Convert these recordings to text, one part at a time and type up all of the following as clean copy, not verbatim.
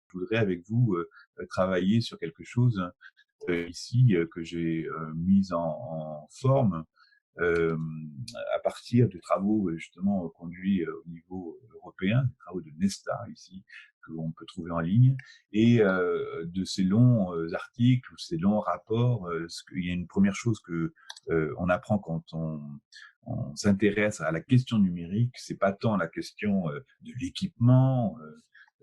je voudrais avec vous travailler sur quelque chose ici que j'ai mis en forme euh, à partir de travaux justement conduits au niveau européen, des travaux de Nesta ici, qu'on peut trouver en ligne, et de ces longs articles ou ces longs rapports. Il y a une première chose que on apprend quand on s'intéresse à la question numérique, c'est pas tant la question de l'équipement,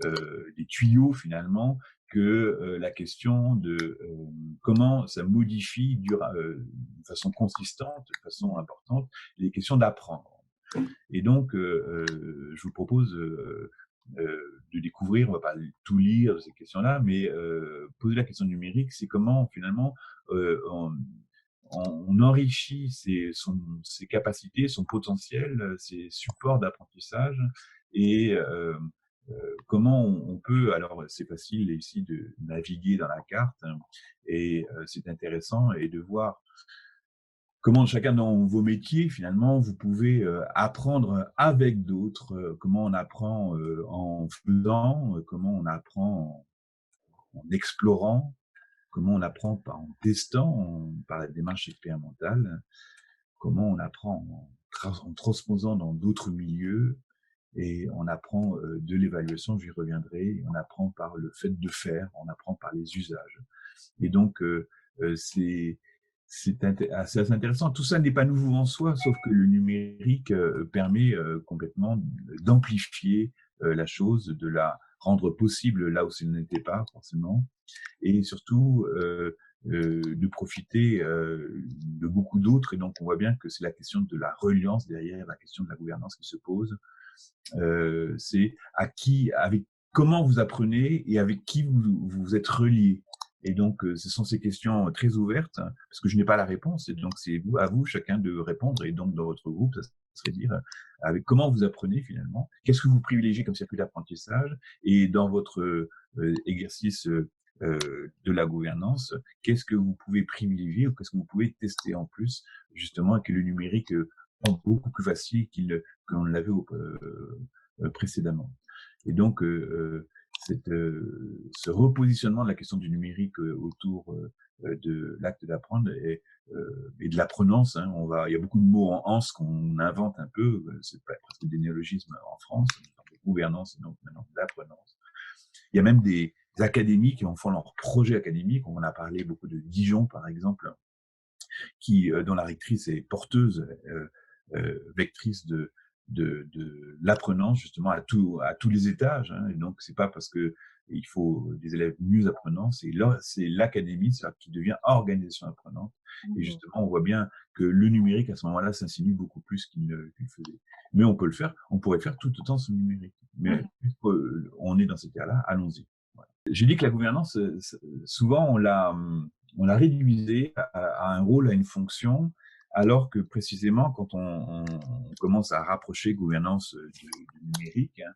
des tuyaux finalement, que la question de comment ça modifie de façon consistante, de façon importante, les questions d'apprendre. Et donc, je vous propose de découvrir, on va pas tout lire de ces questions-là, mais poser la question numérique, c'est comment finalement on enrichit ses capacités, son potentiel, ses supports d'apprentissage, et comment on peut, alors c'est facile ici de naviguer dans la carte, hein, et c'est intéressant, et de voir comment chacun dans vos métiers, finalement, vous pouvez apprendre avec d'autres, comment on apprend en faisant, comment on apprend en explorant, comment on apprend en testant, par la démarche expérimentale, comment on apprend en transposant dans d'autres milieux, et on apprend de l'évaluation, j'y reviendrai, on apprend par le fait de faire, on apprend par les usages. Et donc, c'est assez intéressant. Tout ça n'est pas nouveau en soi, sauf que le numérique permet complètement d'amplifier la chose, de la rendre possible là où ce n'était pas forcément, et surtout de profiter de beaucoup d'autres. Et donc, on voit bien que c'est la question de la reliance derrière, la question de la gouvernance qui se pose. C'est comment vous apprenez et avec qui vous êtes relié. Et donc, ce sont ces questions très ouvertes, parce que je n'ai pas la réponse, et donc c'est à vous chacun de répondre. Et donc, dans votre groupe, ça serait dire avec comment vous apprenez finalement, qu'est-ce que vous privilégiez comme circuit d'apprentissage, et dans votre exercice de la gouvernance, qu'est-ce que vous pouvez privilégier, ou qu'est-ce que vous pouvez tester en plus, justement, et que le numérique rend beaucoup plus facile qu'on l'avait précédemment. Et donc, ce repositionnement de la question du numérique autour de l'acte d'apprendre et de l'apprenance, hein, il y a beaucoup de mots en anse qu'on invente un peu, c'est presque des néologismes en France, on parle de gouvernance et donc maintenant d'apprenance. Il y a même des académies qui en font leur projet académique. On a parlé beaucoup de Dijon, par exemple, dont la rectrice est porteuse, vectrice de l'apprenance, justement, à tous les étages, hein. Et donc, c'est pas parce que il faut des élèves mieux apprenants, c'est l'académie, c'est-à-dire qui devient organisation apprenante. Et Mmh. justement, on voit bien que le numérique, à ce moment-là, s'insinue beaucoup plus qu'il ne faisait. Mais on pourrait le faire tout autant sans numérique. Mais Mmh. on est dans ces cas-là, allons-y. Voilà. J'ai dit que la gouvernance, souvent, on l'a réduisée à un rôle, à une fonction, alors que précisément, quand on commence à rapprocher gouvernance du numérique, hein,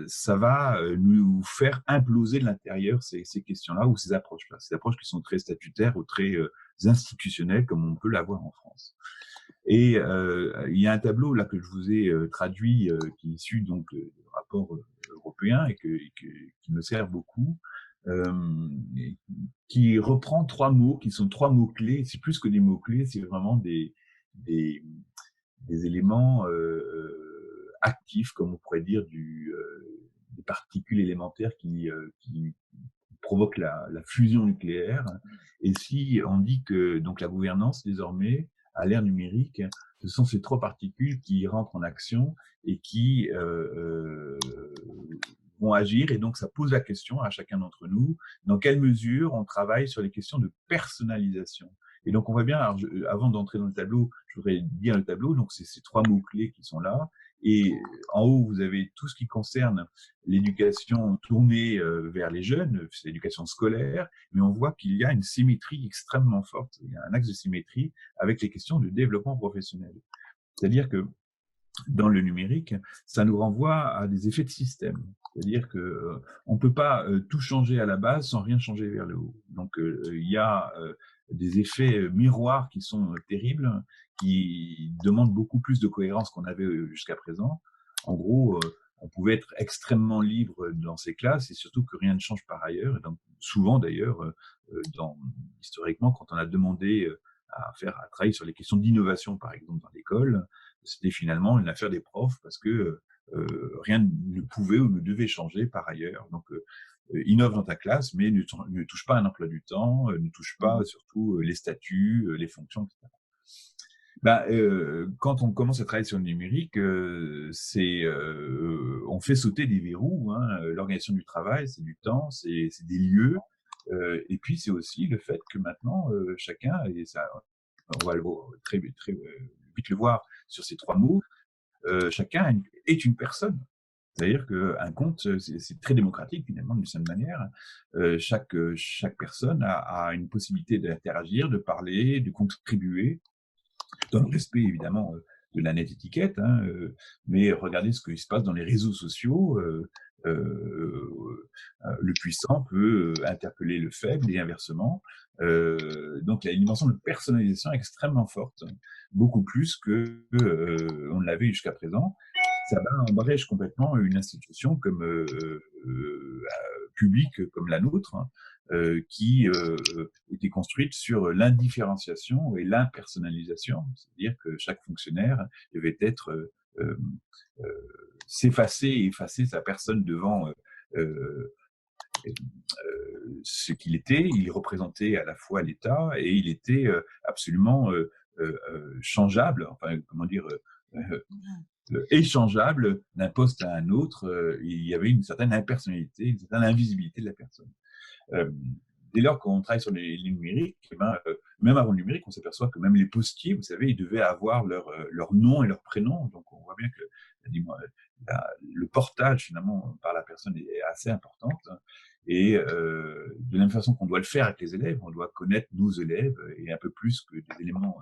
ça va nous faire imploser de l'intérieur ces questions-là, ou ces approches-là, ces approches qui sont très statutaires ou très institutionnelles, comme on peut l'avoir en France. Et il y a un tableau là que je vous ai traduit, qui est issu donc du rapport européen, qui me sert beaucoup, et qui reprend trois mots qui sont trois mots clés. C'est plus que des mots clés, c'est vraiment des, des éléments actifs, comme on pourrait dire, des particules élémentaires qui provoquent la fusion nucléaire. Et si on dit que donc la gouvernance désormais à l'ère numérique, ce sont ces trois particules qui rentrent en action et qui vont agir. Et donc ça pose la question à chacun d'entre nous, dans quelle mesure on travaille sur les questions de personnalisation. Et donc on voit bien, alors avant d'entrer dans le tableau, je voudrais dire le tableau, donc c'est ces trois mots-clés qui sont là. Et en haut, vous avez tout ce qui concerne l'éducation tournée vers les jeunes, c'est l'éducation scolaire, mais on voit qu'il y a une symétrie extrêmement forte, il y a un axe de symétrie avec les questions de développement professionnel. C'est-à-dire que dans le numérique, ça nous renvoie à des effets de système. C'est-à-dire que on peut pas tout changer à la base sans rien changer vers le haut. Donc il y a des effets miroirs qui sont terribles, qui demandent beaucoup plus de cohérence qu'on avait jusqu'à présent. En gros, on pouvait être extrêmement libre dans ces classes et surtout que rien ne change par ailleurs. Et donc, souvent d'ailleurs, historiquement, quand on a demandé à travailler sur les questions d'innovation, par exemple, dans l'école, c'était finalement une affaire des profs parce que rien ne pouvait ou ne devait changer par ailleurs. Donc, innove dans ta classe, mais ne touche pas un emploi du temps, ne touche pas surtout les statuts, les fonctions, etc. Ben, quand on commence à travailler sur le numérique, on fait sauter des verrous, hein. L'organisation du travail, c'est du temps, c'est des lieux, et puis c'est aussi le fait que maintenant, chacun, et ça, on va le voir très vite le voir sur ces 3 mots, chacun est une personne. C'est-à-dire qu'un compte, c'est très démocratique finalement d'une certaine manière. Chaque personne a une possibilité d'interagir, de parler, de contribuer, dans le respect évidemment de la nette étiquette, hein, mais regardez ce qui se passe dans les réseaux sociaux. Le puissant peut interpeller le faible et inversement. Donc il y a une dimension de personnalisation extrêmement forte, beaucoup plus que on ne l'avait jusqu'à présent. Ça bat en brèche complètement une institution comme publique comme la nôtre, hein, qui était construite sur l'indifférenciation et l'impersonnalisation, c'est-à-dire que chaque fonctionnaire devait être euh, euh, s'effacer et effacer sa personne devant euh, ce qu'il était. Il représentait à la fois l'État et il était absolument changeable, enfin comment dire, échangeable d'un poste à un autre. Il y avait une certaine impersonnalité, une certaine invisibilité de la personne. Euh, Dès lors qu'on travaille sur les numériques, eh ben, même avant le numérique, on s'aperçoit que même les postiers, vous savez, ils devaient avoir leur nom et leur prénom. Donc on voit bien que le portage finalement par la personne est assez importante. Et de la même façon qu'on doit le faire avec les élèves, on doit connaître nos élèves et un peu plus que des éléments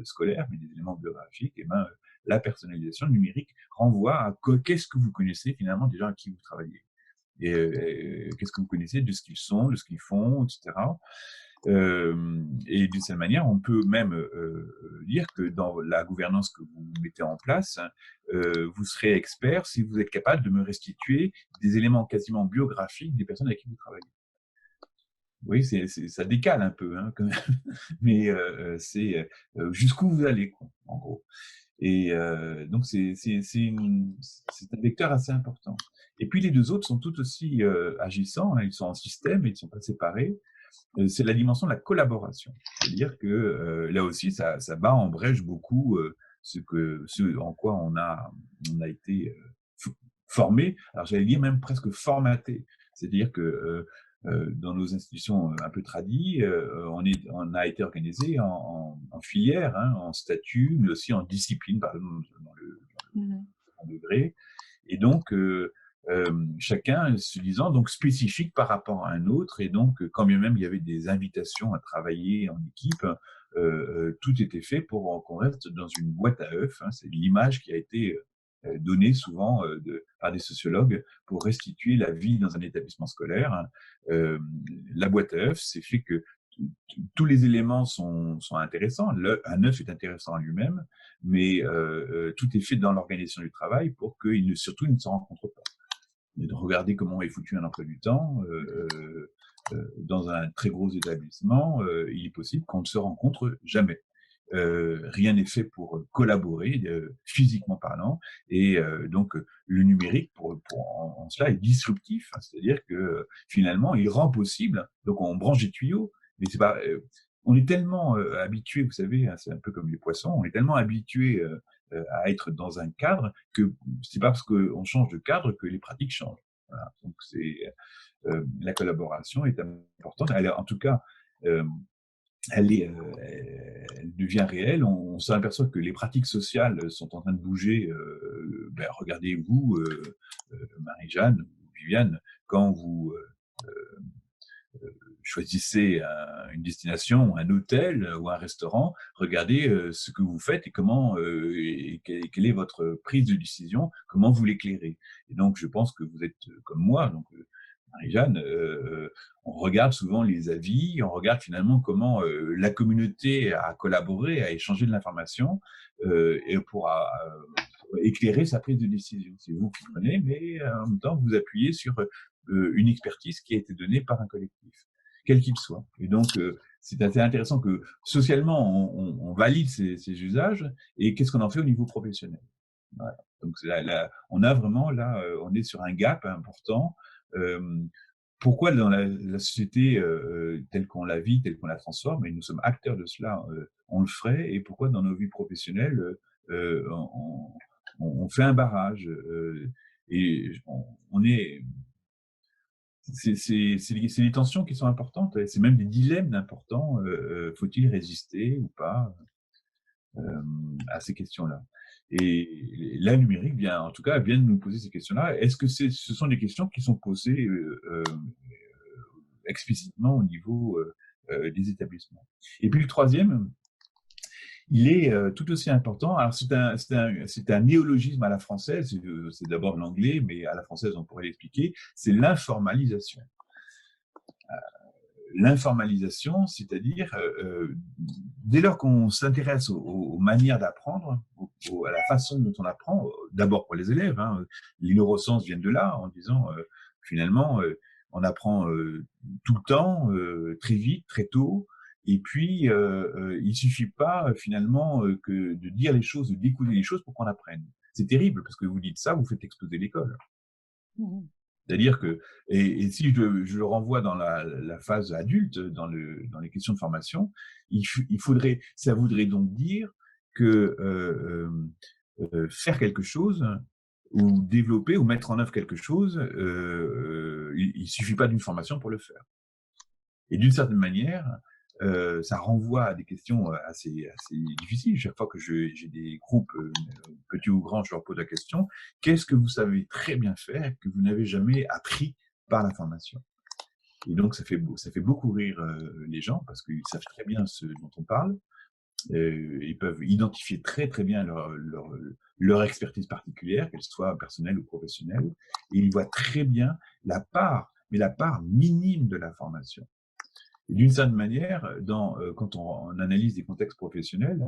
scolaires, mais des éléments biographiques. Et ben, la personnalisation numérique renvoie à qu'est-ce que vous connaissez finalement des gens avec qui vous travaillez. Et qu'est-ce que vous connaissez de ce qu'ils sont, de ce qu'ils font, etc. Et d'une certaine manière, on peut même dire que dans la gouvernance que vous mettez en place, vous serez expert si vous êtes capable de me restituer des éléments quasiment biographiques des personnes avec qui vous travaillez. Oui, ça décale un peu, hein, quand même. Mais c'est jusqu'où vous allez, quoi, en gros. Et donc, c'est un vecteur assez important. Et puis, les deux autres sont tout aussi agissants, hein, ils sont en système, ils ne sont pas séparés. C'est la dimension de la collaboration. C'est-à-dire que là aussi, ça bat en brèche beaucoup ce en quoi on a été formé. Alors, j'allais dire même presque formaté. C'est-à-dire que dans nos institutions un peu tradies, on a été organisé en filière, hein, en statut, mais aussi en discipline, par exemple dans le second degré. Et donc, chacun se disant donc spécifique par rapport à un autre. Et donc, quand bien même il y avait des invitations à travailler en équipe, tout était fait pour qu'on reste dans une boîte à œufs, hein. C'est l'image qui a été donnée souvent par des sociologues pour restituer la vie dans un établissement scolaire, hein. La boîte à œufs, c'est fait que tous les éléments sont intéressants. Un œuf est intéressant en lui-même, mais tout est fait dans l'organisation du travail pour surtout il ne se rencontre pas. Et de regarder comment est foutu un emploi du temps dans un très gros établissement, il est possible qu'on ne se rencontre jamais. Rien n'est fait pour collaborer physiquement parlant, et donc le numérique en cela est disruptif, hein, c'est-à-dire que finalement il rend possible, donc on branche des tuyaux, mais c'est pas on est tellement habitué, vous savez, hein, c'est un peu comme les poissons, on est tellement habitué à être dans un cadre que c'est pas parce qu'on change de cadre que les pratiques changent. Voilà. Donc la collaboration est importante. En tout cas, elle devient réelle. On s'aperçoit que les pratiques sociales sont en train de bouger. Regardez-vous, Marie-Jeanne ou Viviane, quand vous choisissez une destination, un hôtel ou un restaurant, regardez ce que vous faites et comment, et quelle est votre prise de décision, comment vous l'éclairez. Et donc, je pense que vous êtes comme moi, donc Marie-Jeanne, on regarde souvent les avis, on regarde finalement comment la communauté a collaboré, a échangé de l'information, et éclairer sa prise de décision. C'est vous qui prenez, mais en même temps, vous appuyez sur une expertise qui a été donnée par un collectif, quel qu'il soit. Et donc, c'est assez intéressant que socialement, on valide ces usages, et qu'est-ce qu'on en fait au niveau professionnel. Voilà. Donc, on a vraiment là, on est sur un gap important. Pourquoi dans la société telle qu'on la vit, telle qu'on la transforme, et nous sommes acteurs de cela, on le ferait, et pourquoi dans nos vies professionnelles, on fait un barrage, et on est. C'est des tensions qui sont importantes, et c'est même des dilemmes importants. Faut-il résister ou pas à ces questions-là? Et la numérique vient, en tout cas, vient de nous poser ces questions-là. Est-ce que ce sont des questions qui sont posées explicitement au niveau des établissements? Et puis le troisième, il est tout aussi important. Alors c'est un néologisme à la française, c'est d'abord l'anglais, mais à la française on pourrait l'expliquer, c'est l'informalisation. L'informalisation, c'est-à-dire dès lors qu'on s'intéresse aux manières d'apprendre, à la façon dont on apprend, d'abord pour les élèves, hein, les neurosciences viennent de là, en disant finalement on apprend tout le temps, très vite, très tôt, et puis il suffit pas finalement que de dire les choses, de découvrir les choses pour qu'on apprenne. C'est terrible, parce que vous dites ça, vous faites exploser l'école. Mmh. C'est-à-dire que, et si je le renvoie dans la phase adulte, dans les questions de formation, ça voudrait donc dire que faire quelque chose, ou développer ou mettre en œuvre quelque chose, il suffit pas d'une formation pour le faire. Et d'une certaine manière, ça renvoie à des questions assez difficiles. Chaque fois que j'ai des groupes, petits ou grands, je leur pose la question: qu'est-ce que vous savez très bien faire que vous n'avez jamais appris par la formation? Et donc ça fait beaucoup rire les gens, parce qu'ils savent très bien ce dont on parle. Ils peuvent identifier très très bien leur expertise particulière, qu'elle soit personnelle ou professionnelle, et ils voient très bien la part, mais la part minime de la formation. D'une certaine manière, quand on analyse des contextes professionnels,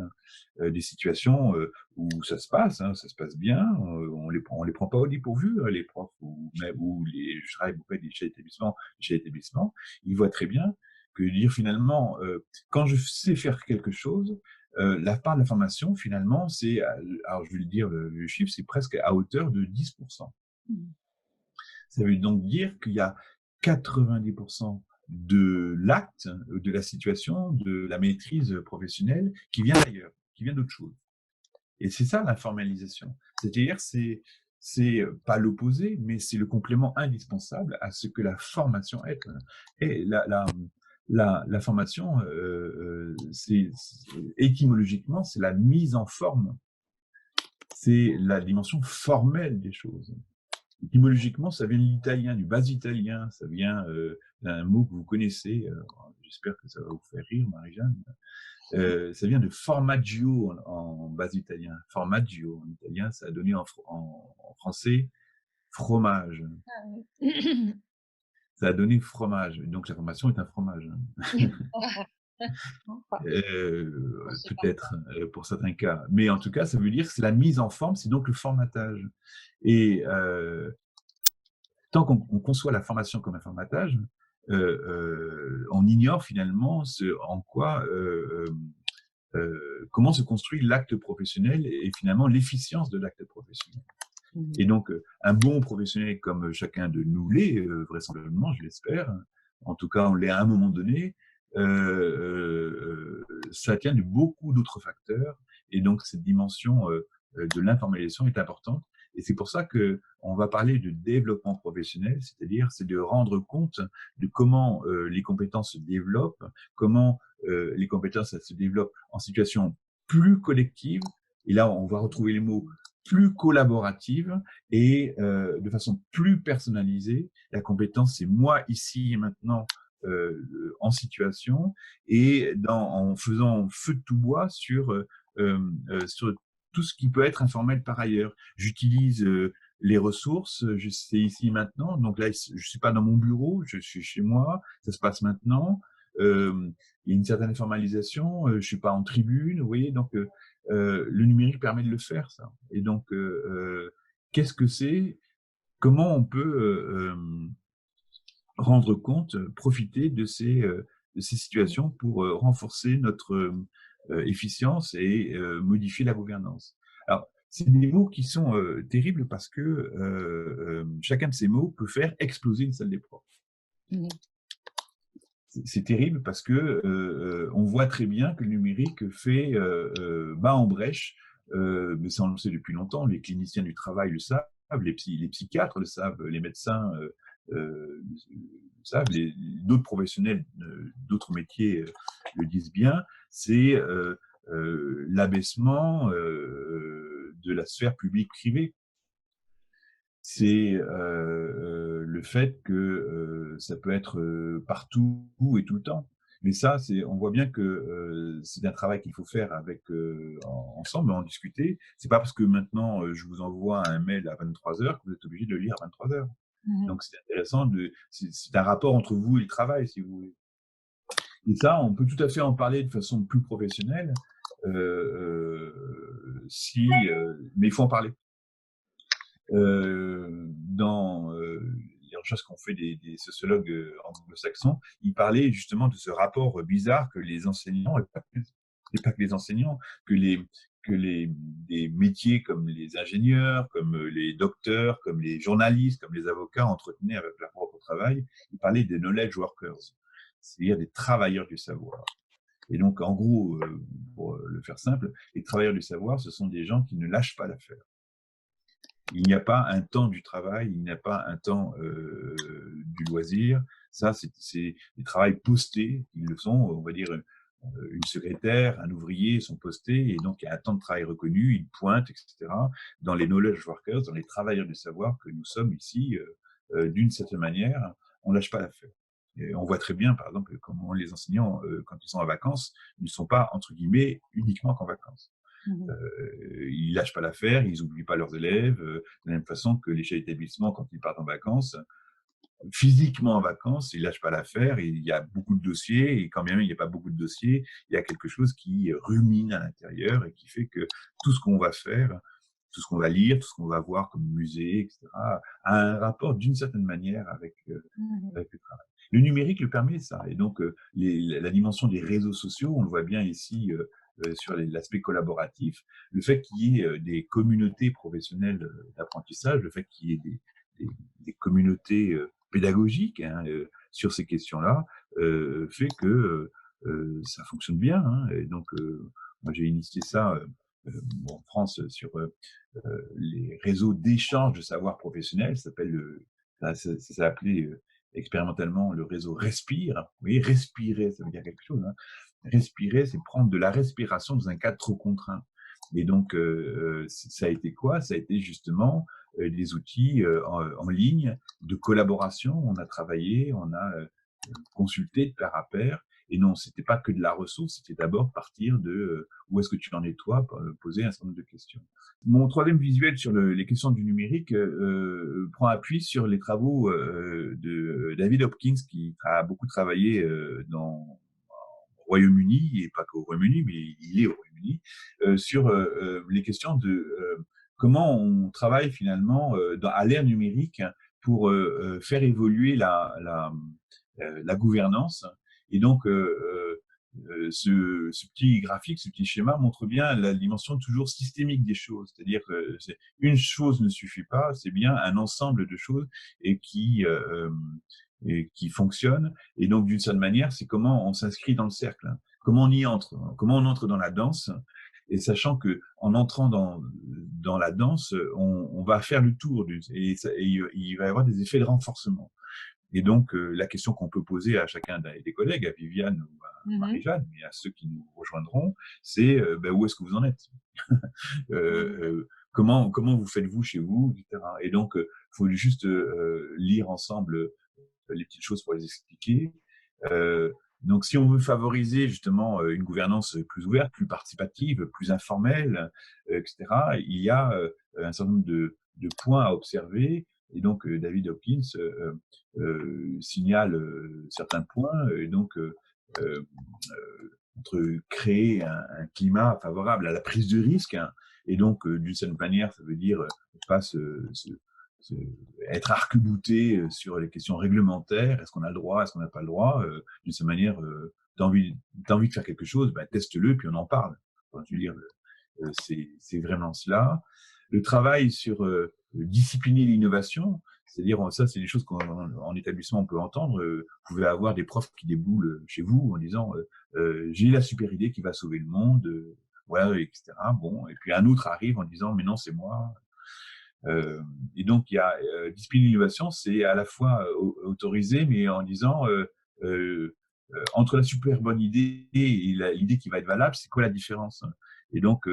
des situations où ça se passe, hein, ça se passe bien, on les prend pas au dépourvu, les profs, je travaille beaucoup avec des chefs d'établissement, ils voient très bien que dire finalement, quand je sais faire quelque chose, la part de la formation finalement, c'est, alors je vais le dire le chiffre, c'est presque à hauteur de 10%. Mmh. Ça veut donc dire qu'il y a 90% de l'acte, de la situation, de la maîtrise professionnelle qui vient d'ailleurs, qui vient d'autre chose. Et c'est ça l'informalisation. C'est-à-dire, c'est pas l'opposé, mais c'est le complément indispensable à ce que la formation est. Et la formation, étymologiquement, c'est la mise en forme. C'est la dimension formelle des choses. Étymologiquement, ça vient de l'italien, du bas italien, ça vient d'un mot que vous connaissez, j'espère que ça va vous faire rire, Marie-Jeanne. Ça vient de formaggio en bas italien. Formaggio en italien, ça a donné en français fromage. Ah oui. Ça a donné fromage. Donc la formation est un fromage. Enfin, c'est pas Peut-être pour certains cas. Mais en tout cas, ça veut dire que c'est la mise en forme, c'est donc le formatage. Et tant qu'on conçoit la formation comme un formatage, on ignore finalement comment se construit l'acte professionnel, et finalement l'efficience de l'acte professionnel. Mmh. Et donc, un bon professionnel comme chacun de nous l'est, vraisemblablement, je l'espère, en tout cas on l'est à un moment donné, ça tient de beaucoup d'autres facteurs, et donc cette dimension de l'informalisation est importante. Et c'est pour ça qu'on va parler de développement professionnel, c'est de rendre compte de comment les compétences se développent, comment les compétences se développent en situation plus collective, et là on va retrouver les mots plus collaborative, et de façon plus personnalisée. La compétence, c'est moi ici et maintenant en situation, et en faisant feu de tout bois sur tout ce qui peut être informel par ailleurs. J'utilise les ressources, je sais ici maintenant, donc là je suis pas dans mon bureau, je suis chez moi, ça se passe maintenant. Il y a une certaine formalisation, je suis pas en tribune, vous voyez, donc le numérique permet de le faire, ça. Et donc, qu'est-ce que c'est? Comment on peut rendre compte, profiter de ces situations pour renforcer notre efficience et modifier la gouvernance. Alors, c'est des mots qui sont terribles parce que chacun de ces mots peut faire exploser une salle des profs. Mmh. C'est terrible parce que on voit très bien que le numérique fait bat en brèche, mais ça on le sait depuis longtemps, les cliniciens du travail le savent, les psychiatres le savent, les médecins le savent, d'autres professionnels d'autres métiers le disent bien, c'est l'abaissement de la sphère publique-privée. C'est le fait que ça peut être partout et tout le temps. Mais ça, on voit bien que c'est un travail qu'il faut faire avec ensemble, en discuter. C'est pas parce que maintenant je vous envoie un mail à 23h que vous êtes obligé de le lire à 23h. Mmh. Donc c'est intéressant c'est un rapport entre vous et le travail, si vous voulez. Et ça, on peut tout à fait en parler de façon plus professionnelle, mais il faut en parler. Dans les recherches qu'ont fait des sociologues anglo-saxons, ils parlaient justement de ce rapport bizarre que les enseignants, et pas que les enseignants, que des métiers comme les ingénieurs, comme les docteurs, comme les journalistes, comme les avocats entretenaient avec leur propre travail. Ils parlaient des knowledge workers, c'est-à-dire des travailleurs du savoir. Et donc, en gros, pour le faire simple, les travailleurs du savoir, ce sont des gens qui ne lâchent pas l'affaire. Il n'y a pas un temps du travail, il n'y a pas un temps du loisir. Ça, c'est des travails postés. Ils le sont, on va dire, une secrétaire, un ouvrier sont postés, et donc il y a un temps de travail reconnu, ils pointent, etc. Dans les knowledge workers, dans les travailleurs du savoir que nous sommes ici, d'une certaine manière, on ne lâche pas l'affaire. Et on voit très bien, par exemple, comment les enseignants, quand ils sont en vacances, ne sont pas, entre guillemets, uniquement qu'en vacances. Mmh. Ils lâchent pas l'affaire, ils oublient pas leurs élèves, de la même façon que les chefs d'établissement, quand ils partent en vacances, physiquement en vacances, ils lâchent pas l'affaire. Il y a beaucoup de dossiers, et quand bien même il n'y a pas beaucoup de dossiers, il y a quelque chose qui rumine à l'intérieur et qui fait que tout ce qu'on va faire, tout ce qu'on va lire, tout ce qu'on va voir comme musée, etc., a un rapport d'une certaine manière Mmh. avec le travail. Le numérique le permet, ça. Et donc, la dimension des réseaux sociaux, on le voit bien ici sur l'aspect collaboratif, le fait qu'il y ait des communautés professionnelles d'apprentissage, le fait qu'il y ait des, des communautés pédagogiques hein, sur ces questions-là, fait que ça fonctionne bien. Hein. Et donc, moi, j'ai initié ça en France sur les réseaux d'échange de savoir professionnel. Ça s'est appelé expérimentalement le réseau Respire. Vous voyez, respirer, ça veut dire quelque chose. Hein. Respirer, c'est prendre de la respiration dans un cadre trop contraint. Et donc, ça a été quoi? Ça a été justement des outils en ligne de collaboration. On a travaillé, on a consulté de pair à pair. Et non, c'était pas que de la ressource, c'était d'abord partir de où est-ce que tu en es toi, poser un certain nombre de questions. Mon troisième visuel sur les questions du numérique prend appui sur les travaux de David Hopkins, qui a beaucoup travaillé dans au Royaume-Uni, et pas qu'au Royaume-Uni, mais il est au Royaume-Uni, sur les questions de comment on travaille finalement à l'ère numérique pour faire évoluer la gouvernance. Et donc, ce petit graphique, ce petit schéma montre bien la dimension toujours systémique des choses. C'est-à-dire que une chose ne suffit pas, c'est bien un ensemble de choses et qui fonctionnent. Et donc, d'une certaine manière, c'est comment on s'inscrit dans le cercle, hein. Comment on y entre, comment on entre dans la danse, et sachant que en entrant dans la danse, on va faire le tour et il va y avoir des effets de renforcement. Et donc, la question qu'on peut poser à chacun des collègues, à Viviane ou à Mmh. Marie-Jeanne, mais à ceux qui nous rejoindront, c'est où est-ce que vous en êtes comment vous faites-vous chez vous, etc. Et donc, il faut juste lire ensemble les petites choses pour les expliquer. Donc, si on veut favoriser justement une gouvernance plus ouverte, plus participative, plus informelle, etc., il y a un certain nombre de points à observer. Et donc, David Hopkins signale certains points. Et donc, entre créer un climat favorable à la prise de risque, hein, et donc d'une certaine manière, ça veut dire pas se- être arc-bouté sur les questions réglementaires, est-ce qu'on a le droit, est-ce qu'on n'a pas le droit, d'une certaine manière, t'as envie de faire quelque chose, bah, teste-le, puis on en parle. Enfin, je veux dire, c'est vraiment cela. Le travail sur discipliner l'innovation, c'est-à-dire, ça, c'est des choses qu'en établissement, on peut entendre. Vous pouvez avoir des profs qui déboulent chez vous en disant j'ai la super idée qui va sauver le monde, voilà, etc. Bon, et puis un autre arrive en disant mais non, c'est moi. Et donc, il y a discipline l'innovation, c'est à la fois autorisé, mais en disant euh, entre la super bonne idée et l'idée qui va être valable, c'est quoi la différence? Et donc,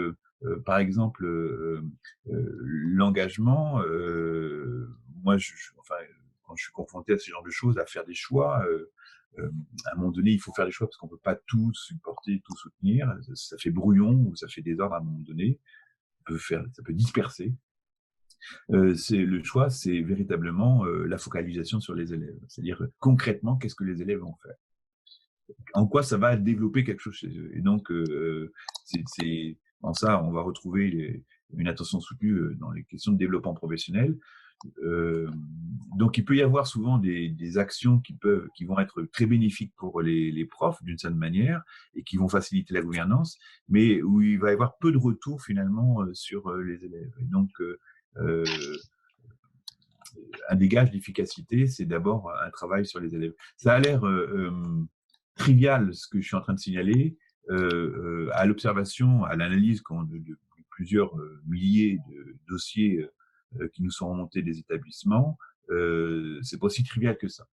par exemple, l'engagement, moi, enfin, quand je suis confronté à ce genre de choses, à faire des choix, à un moment donné, il faut faire des choix parce qu'on ne peut pas tout supporter, tout soutenir. Ça fait brouillon ou ça fait désordre à un moment donné. Ça peut disperser. Le choix, c'est véritablement la focalisation sur les élèves. C'est-à-dire concrètement, qu'est-ce que les élèves vont faire? En quoi ça va développer quelque chose chez eux? Et donc, dans ça, on va retrouver une attention soutenue dans les questions de développement professionnel. Donc, il peut y avoir souvent des actions qui vont être très bénéfiques pour les profs d'une certaine manière et qui vont faciliter la gouvernance, mais où il va y avoir peu de retour finalement sur les élèves. Et donc, un des gages d'efficacité, c'est d'abord un travail sur les élèves. Ça a l'air trivial ce que je suis en train de signaler. À l'observation, à l'analyse de plusieurs milliers de dossiers qui nous sont remontés des établissements, c'est pas aussi trivial que ça.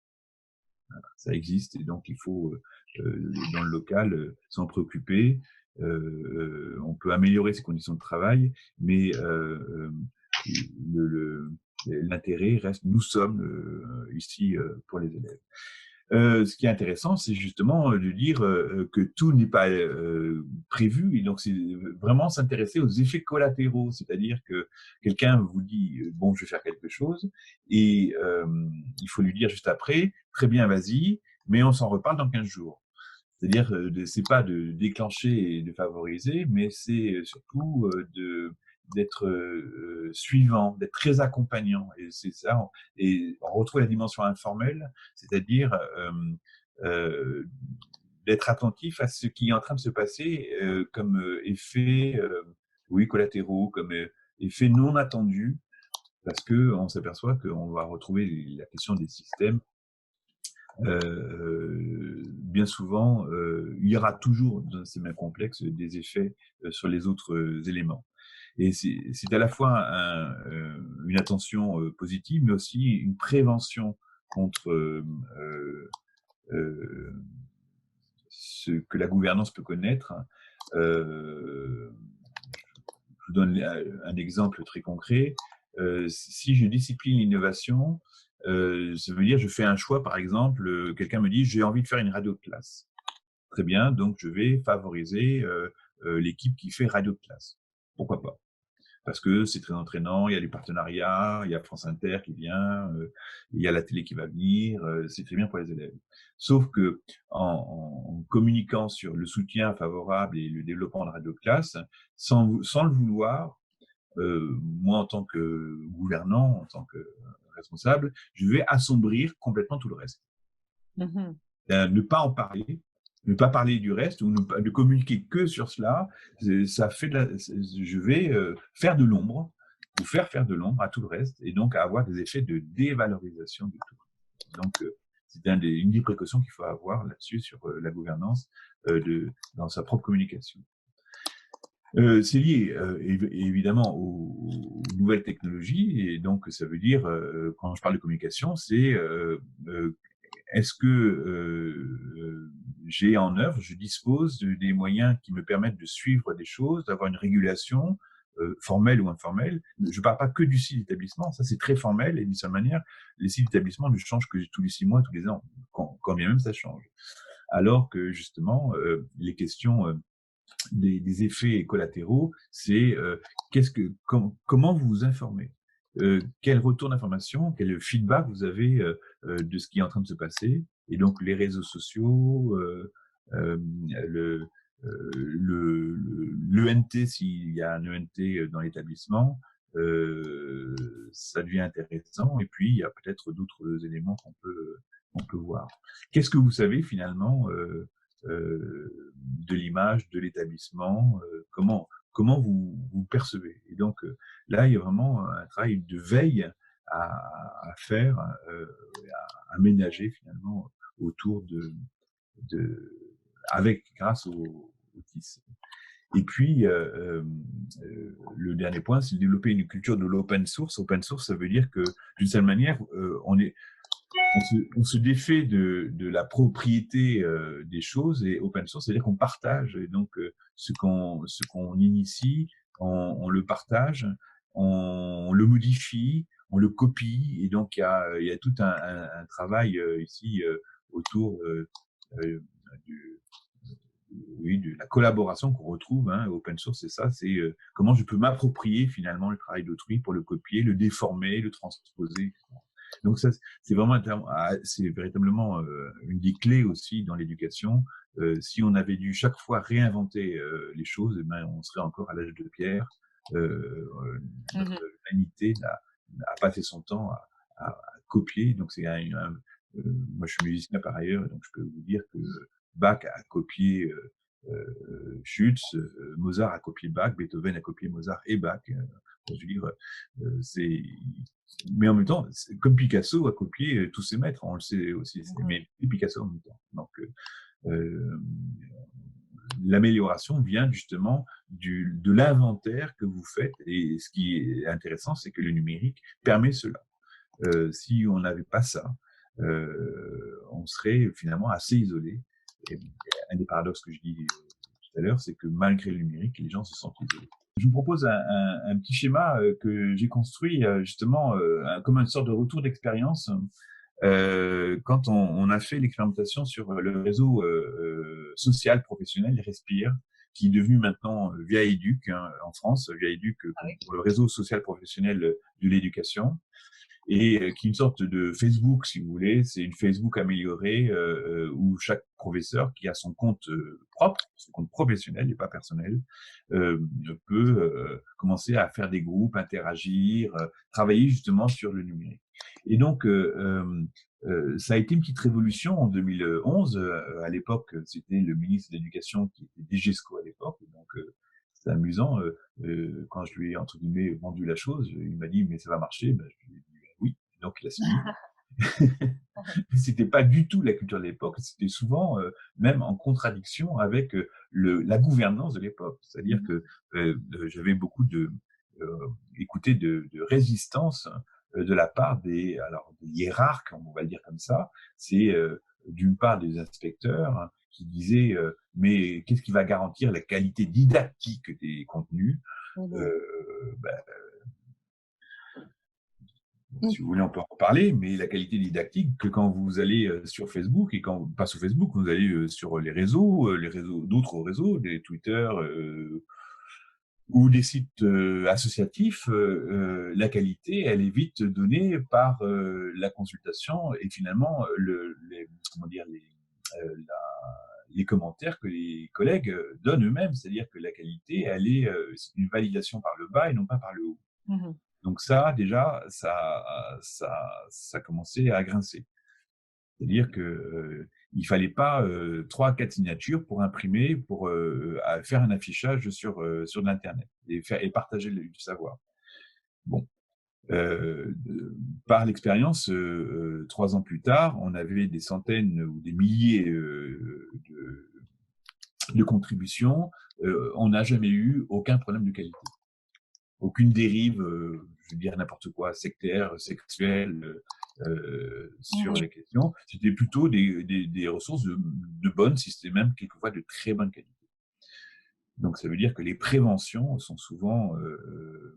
Ça existe et donc il faut, dans le local, s'en préoccuper. On peut améliorer ses conditions de travail, mais l'intérêt reste, nous sommes ici pour les élèves. Ce qui est intéressant, c'est justement de dire que tout n'est pas prévu, et donc c'est vraiment s'intéresser aux effets collatéraux, c'est-à-dire que quelqu'un vous dit bon, je vais faire quelque chose, et il faut lui dire juste après, très bien, vas-y, mais on s'en reparle dans 15 jours. C'est-à-dire, c'est pas de déclencher et de favoriser, mais c'est surtout d'être suivant, d'être très accompagnant. Et c'est ça. Et on retrouve la dimension informelle, c'est-à-dire d'être attentif à ce qui est en train de se passer comme effet, oui, collatéraux, comme effet non attendu, parce que on s'aperçoit qu'on va retrouver la question des systèmes. Bien souvent, il y aura toujours dans ces mêmes complexes des effets sur les autres éléments. Et c'est à la fois une attention positive, mais aussi une prévention contre ce que la gouvernance peut connaître. Je vous donne un exemple très concret. Si je discipline l'innovation, ça veut dire je fais un choix, par exemple, quelqu'un me dit j'ai envie de faire une radio de classe. Très bien, donc je vais favoriser l'équipe qui fait radio de classe. Pourquoi pas? Parce que c'est très entraînant, il y a des partenariats, il y a France Inter qui vient, il y a la télé qui va venir, c'est très bien pour les élèves. Sauf que en communiquant sur le soutien favorable et le développement de radio de classe, sans le vouloir, moi en tant que gouvernant, en tant que responsable, je vais assombrir complètement tout le reste. Mhm. Ne pas en parler, ne pas parler du reste ou ne communiquer que sur cela, ça fait je vais faire de l'ombre ou faire de l'ombre à tout le reste et donc avoir des effets de dévalorisation du tout. Donc, c'est une des précautions qu'il faut avoir là-dessus sur la gouvernance dans sa propre communication. C'est lié évidemment aux nouvelles technologies et donc ça veut dire, quand je parle de communication, c'est est-ce que j'ai en œuvre, je dispose des moyens qui me permettent de suivre des choses, d'avoir une régulation formelle ou informelle. Je ne parle pas que du site d'établissement, ça c'est très formel et d'une certaine manière, les sites d'établissement ne changent que tous les 6 mois, tous les ans, quand bien même ça change. Alors que justement, les questions des effets collatéraux, c'est comment vous vous informez, quel retour d'information, quel feedback vous avez de ce qui est en train de se passer, et donc les réseaux sociaux, le l'ENT, s'il y a un ENT dans l'établissement, ça devient intéressant. Et puis, il y a peut-être d'autres éléments qu'on peut voir. Qu'est-ce que vous savez finalement de l'image de l'établissement? Comment vous percevez? Et donc, là, il y a vraiment un travail de veille à faire, à aménager finalement autour de grâce au TIS. Et puis, le dernier point, c'est de développer une culture de l'open source. Open source, ça veut dire que, d'une certaine manière, on se défait de la propriété des choses, et open source, c'est-à-dire qu'on partage. Et donc, ce qu'on initie, on le partage, on le modifie, on le copie. Et donc, il y a tout un travail ici autour du, oui, de la collaboration qu'on retrouve. Open source, c'est ça, c'est comment je peux m'approprier finalement le travail d'autrui pour le copier, le déformer, le transposer, etc. Donc ça, c'est vraiment c'est véritablement une des clés aussi dans l'éducation. Si on avait dû chaque fois réinventer les choses, eh ben, on serait encore à l'âge de pierre. Notre humanité a passé son temps à copier. Donc c'est moi, je suis musicien par ailleurs, donc je peux vous dire que Bach a copié Schütz, Mozart a copié Bach, Beethoven a copié Mozart et Bach. Je veux dire, c'est mais en même temps, comme Picasso a copié tous ses maîtres, on le sait aussi, mais Picasso en même temps. Donc, l'amélioration vient justement de l'inventaire que vous faites. Et ce qui est intéressant, c'est que le numérique permet cela. Si on n'avait pas ça, on serait finalement assez isolé. Et un des paradoxes que je dis tout à l'heure, c'est que malgré le numérique, les gens se sentent isolés. Je vous propose un petit schéma que j'ai construit justement comme une sorte de retour d'expérience quand on a fait l'expérimentation sur le réseau social professionnel Respire, qui est devenu maintenant Via Éduc en France, Via Éduc pour le réseau social professionnel de l'éducation, et qui est une sorte de Facebook, si vous voulez. C'est une Facebook améliorée où chaque professeur qui a son compte propre, son compte professionnel et pas personnel, peut commencer à faire des groupes, interagir, travailler justement sur le numérique. Et donc, ça a été une petite révolution en 2011. À l'époque, c'était le ministre de l'Éducation qui était DGESCO à l'époque. Donc, c'est amusant. Quand je lui ai, entre guillemets, vendu la chose, il m'a dit, mais ça va marcher. Ben, je lui ai dit, oui. Donc, il a suivi. C'était pas du tout la culture de l'époque, c'était souvent même en contradiction avec la gouvernance de l'époque. C'est-à-dire que j'avais beaucoup écouté de résistance de la part des hiérarques, on va le dire comme ça. C'est d'une part des inspecteurs qui disaient mais qu'est-ce qui va garantir la qualité didactique des contenus? Ben, si vous voulez, on peut en parler, mais la qualité didactique, que quand vous allez sur Facebook, et quand pas sur Facebook, vous allez sur les réseaux, d'autres réseaux, des Twitter ou des sites associatifs, la qualité, elle est vite donnée par la consultation et finalement comment dire, les commentaires que les collègues donnent eux-mêmes. C'est-à-dire que la qualité, c'est une validation par le bas et non pas par le haut. Donc ça, déjà, ça commençait à grincer. C'est-à-dire que il fallait pas 3 4 signatures pour imprimer, pour faire un affichage sur l'internet et partager du savoir. Bon, par l'expérience, 3 ans plus tard, on avait des centaines ou des milliers de contributions. On n'a jamais eu aucun problème de qualité. Aucune dérive, je veux dire n'importe quoi, sectaire, sexuelle, sur les questions. C'était plutôt des ressources de bonnes, si c'était même quelquefois de très bonne qualité. Donc ça veut dire que les préventions sont souvent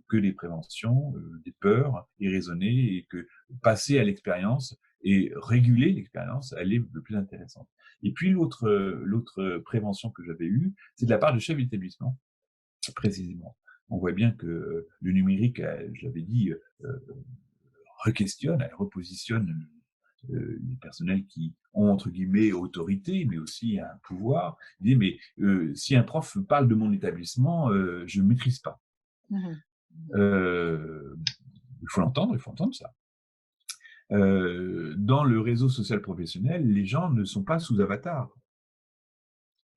que des préventions, des peurs irraisonnées, et que passer à l'expérience et réguler l'expérience, elle est le plus intéressante. Et puis l'autre prévention que j'avais eue, c'est de la part de chefs d'établissement, précisément. On voit bien que le numérique, je l'avais dit, requestionne, elle repositionne les personnels qui ont, entre guillemets, autorité, mais aussi un pouvoir. Ils disent, mais si un prof parle de mon établissement, je ne maîtrise pas. Mhm. Il faut l'entendre, il faut entendre ça. Dans le réseau social professionnel, les gens ne sont pas sous avatar.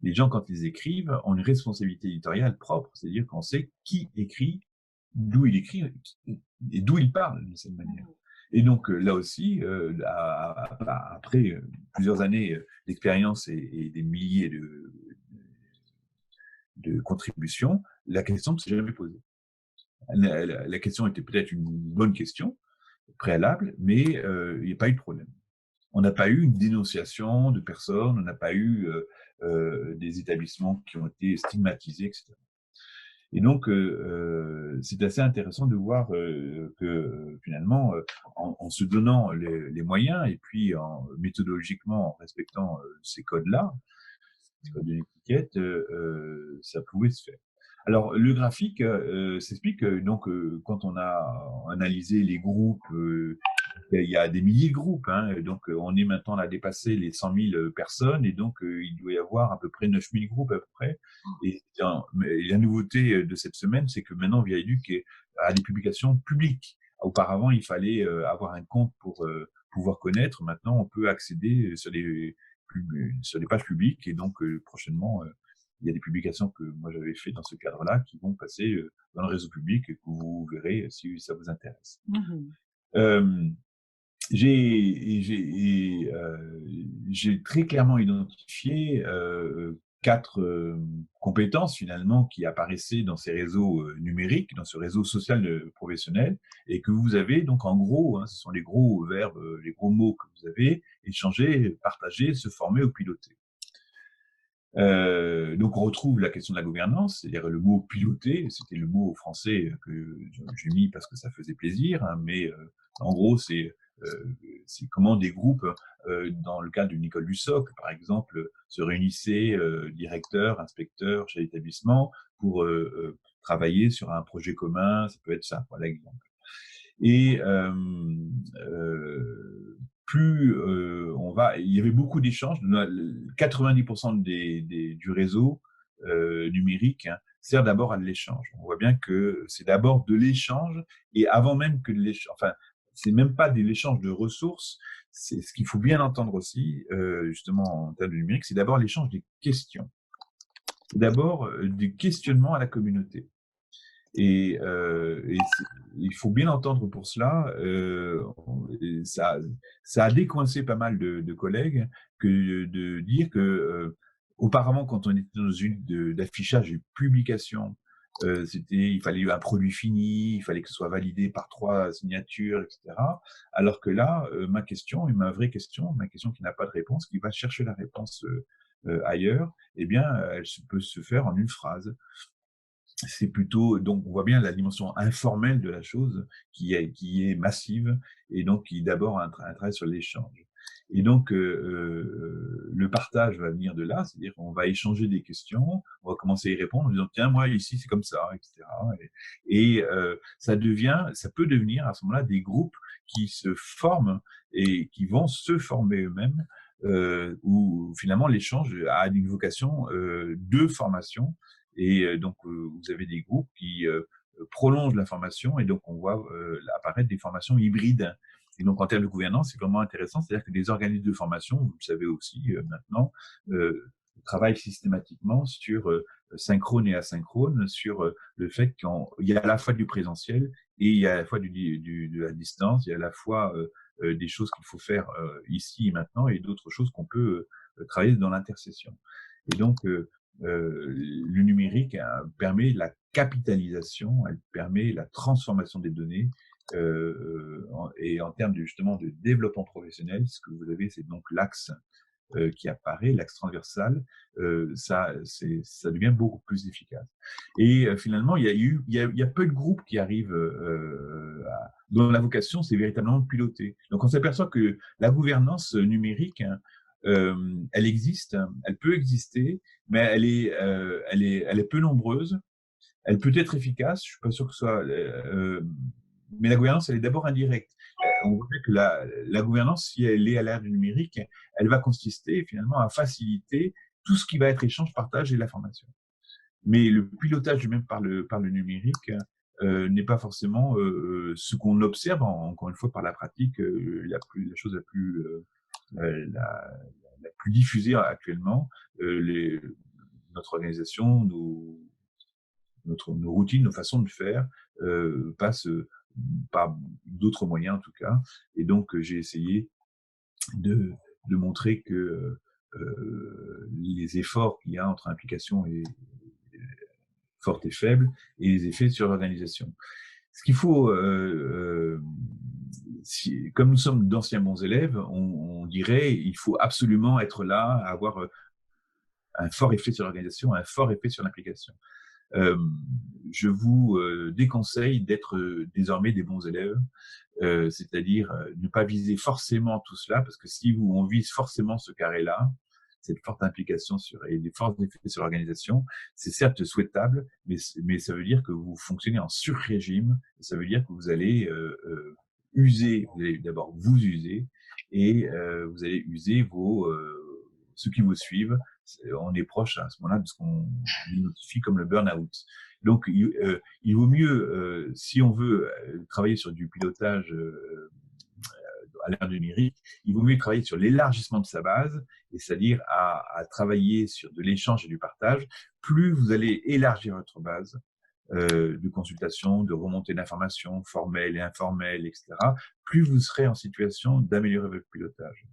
Les gens, quand ils écrivent, ont une responsabilité éditoriale propre, c'est-à-dire qu'on sait qui écrit, d'où il écrit et d'où il parle de cette manière. Et donc là aussi, après plusieurs années d'expérience et des milliers de contributions, la question ne s'est jamais posée. La question était peut-être une bonne question préalable, mais il n'y a pas eu de problème. On n'a pas eu une dénonciation de personnes, on n'a pas eu des établissements qui ont été stigmatisés, etc. Et donc, c'est assez intéressant de voir que finalement, en se donnant les moyens et puis méthodologiquement en respectant ces codes-là, ces codes de l'étiquette, ça pouvait se faire. Alors, le graphique s'explique donc quand on a analysé les groupes, il y a des milliers de groupes, hein, donc on est maintenant à dépasser les 100 000 personnes et donc il doit y avoir à peu près 9 000 groupes à peu près. Et la nouveauté de cette semaine, c'est que maintenant Viaduc a des publications publiques. Auparavant, il fallait avoir un compte pour pouvoir connaître. Maintenant, on peut accéder sur les pages publiques et donc prochainement, il y a des publications que moi j'avais fait dans ce cadre-là qui vont passer dans le réseau public et que vous verrez si ça vous intéresse. Mhm. J'ai très clairement identifié 4 compétences finalement qui apparaissaient dans ces réseaux numériques, dans ce réseau social professionnel, et que vous avez donc en gros, hein, ce sont les gros verbes, les gros mots que vous avez: échanger, partager, se former ou piloter. Donc on retrouve la question de la gouvernance, c'est-à-dire le mot piloter, c'était le mot français que j'ai mis parce que ça faisait plaisir, hein, mais en gros c'est comment des groupes, dans le cadre d'une école du socle par exemple, se réunissaient, directeurs, inspecteurs, chefs d'établissement, pour travailler sur un projet commun, ça peut être ça, voilà l'exemple. Et plus il y avait beaucoup d'échanges. 90% du réseau numérique, hein, sert d'abord à de l'échange. On voit bien que c'est d'abord de l'échange, et avant même que de l'échange, enfin, c'est même pas de l'échange de ressources. C'est ce qu'il faut bien entendre aussi, justement en termes de numérique, c'est d'abord l'échange des questions. C'est d'abord du questionnement à la communauté. Et il faut bien entendre pour cela, ça a décoincé pas mal de collègues que de dire que auparavant, quand on était dans une d'affichage et publication, il fallait un produit fini, il fallait que ce soit validé par 3 signatures, etc. Alors que là, ma question qui n'a pas de réponse, qui va chercher la réponse ailleurs, eh bien, elle peut se faire en une phrase. C'est plutôt, donc on voit bien la dimension informelle de la chose qui est massive, et donc qui d'abord un travail sur l'échange. Et donc le partage va venir de là, c'est-à-dire qu'on va échanger des questions, on va commencer à y répondre en disant tiens, moi ici c'est comme ça, etc. Et ça peut devenir à ce moment-là des groupes qui se forment et qui vont se former eux-mêmes, où finalement l'échange a une vocation de formation. Et donc, vous avez des groupes qui prolongent la formation, et donc on voit apparaître des formations hybrides. Et donc, en termes de gouvernance, c'est vraiment intéressant, c'est-à-dire que des organismes de formation, vous le savez aussi maintenant, travaillent systématiquement sur synchrone et asynchrone, sur le fait qu'il y a à la fois du présentiel et il y a à la fois de la distance, il y a à la fois des choses qu'il faut faire ici et maintenant, et d'autres choses qu'on peut travailler dans l'intercession. Et donc, le numérique permet la capitalisation, elle permet la transformation des données, et en termes justement de développement professionnel, ce que vous avez, c'est donc l'axe qui apparaît, l'axe transversal, ça devient beaucoup plus efficace. Et finalement, il y a peu de groupes qui arrivent dont la vocation, c'est véritablement de piloter. Donc, on s'aperçoit que la gouvernance numérique, hein, elle existe, elle peut exister, mais elle est peu nombreuse. Elle peut être efficace, je suis pas sûr que ce soit, mais la gouvernance, elle est d'abord indirecte. on voit bien que la gouvernance, si elle est à l'ère du numérique, elle va consister finalement à faciliter tout ce qui va être échange, partage et l'information. Mais le pilotage lui-même par le numérique n'est pas forcément ce qu'on observe, encore une fois, par la pratique, la chose la plus diffusée actuellement. Notre organisation, nos routines, nos façons de faire passent par d'autres moyens en tout cas. Et donc j'ai essayé de, de montrer que les efforts qu'il y a entre implication et forte et faible et les effets sur l'organisation. Ce qu'il faut, comme nous sommes d'anciens bons élèves, on dirait il faut absolument être là, avoir un fort effet sur l'organisation, un fort effet sur l'implication. Je vous déconseille d'être désormais des bons élèves, c'est-à-dire ne pas viser forcément tout cela, parce que si on vise forcément ce carré-là, cette forte implication et des forts effets sur l'organisation, c'est certes souhaitable, mais ça veut dire que vous fonctionnez en sur-régime, ça veut dire que vous allez user, vous allez d'abord vous user, et vous allez user ceux qui vous suivent. On est proche à ce moment-là de ce qu'on identifie comme le burn-out. Donc, il vaut mieux, si on veut travailler sur du pilotage à l'ère numérique, il vaut mieux travailler sur l'élargissement de sa base, c'est-à-dire à travailler sur de l'échange et du partage. Plus vous allez élargir votre base de consultation, de remontée d'informations formelles et informelles, etc., plus vous serez en situation d'améliorer votre pilotage.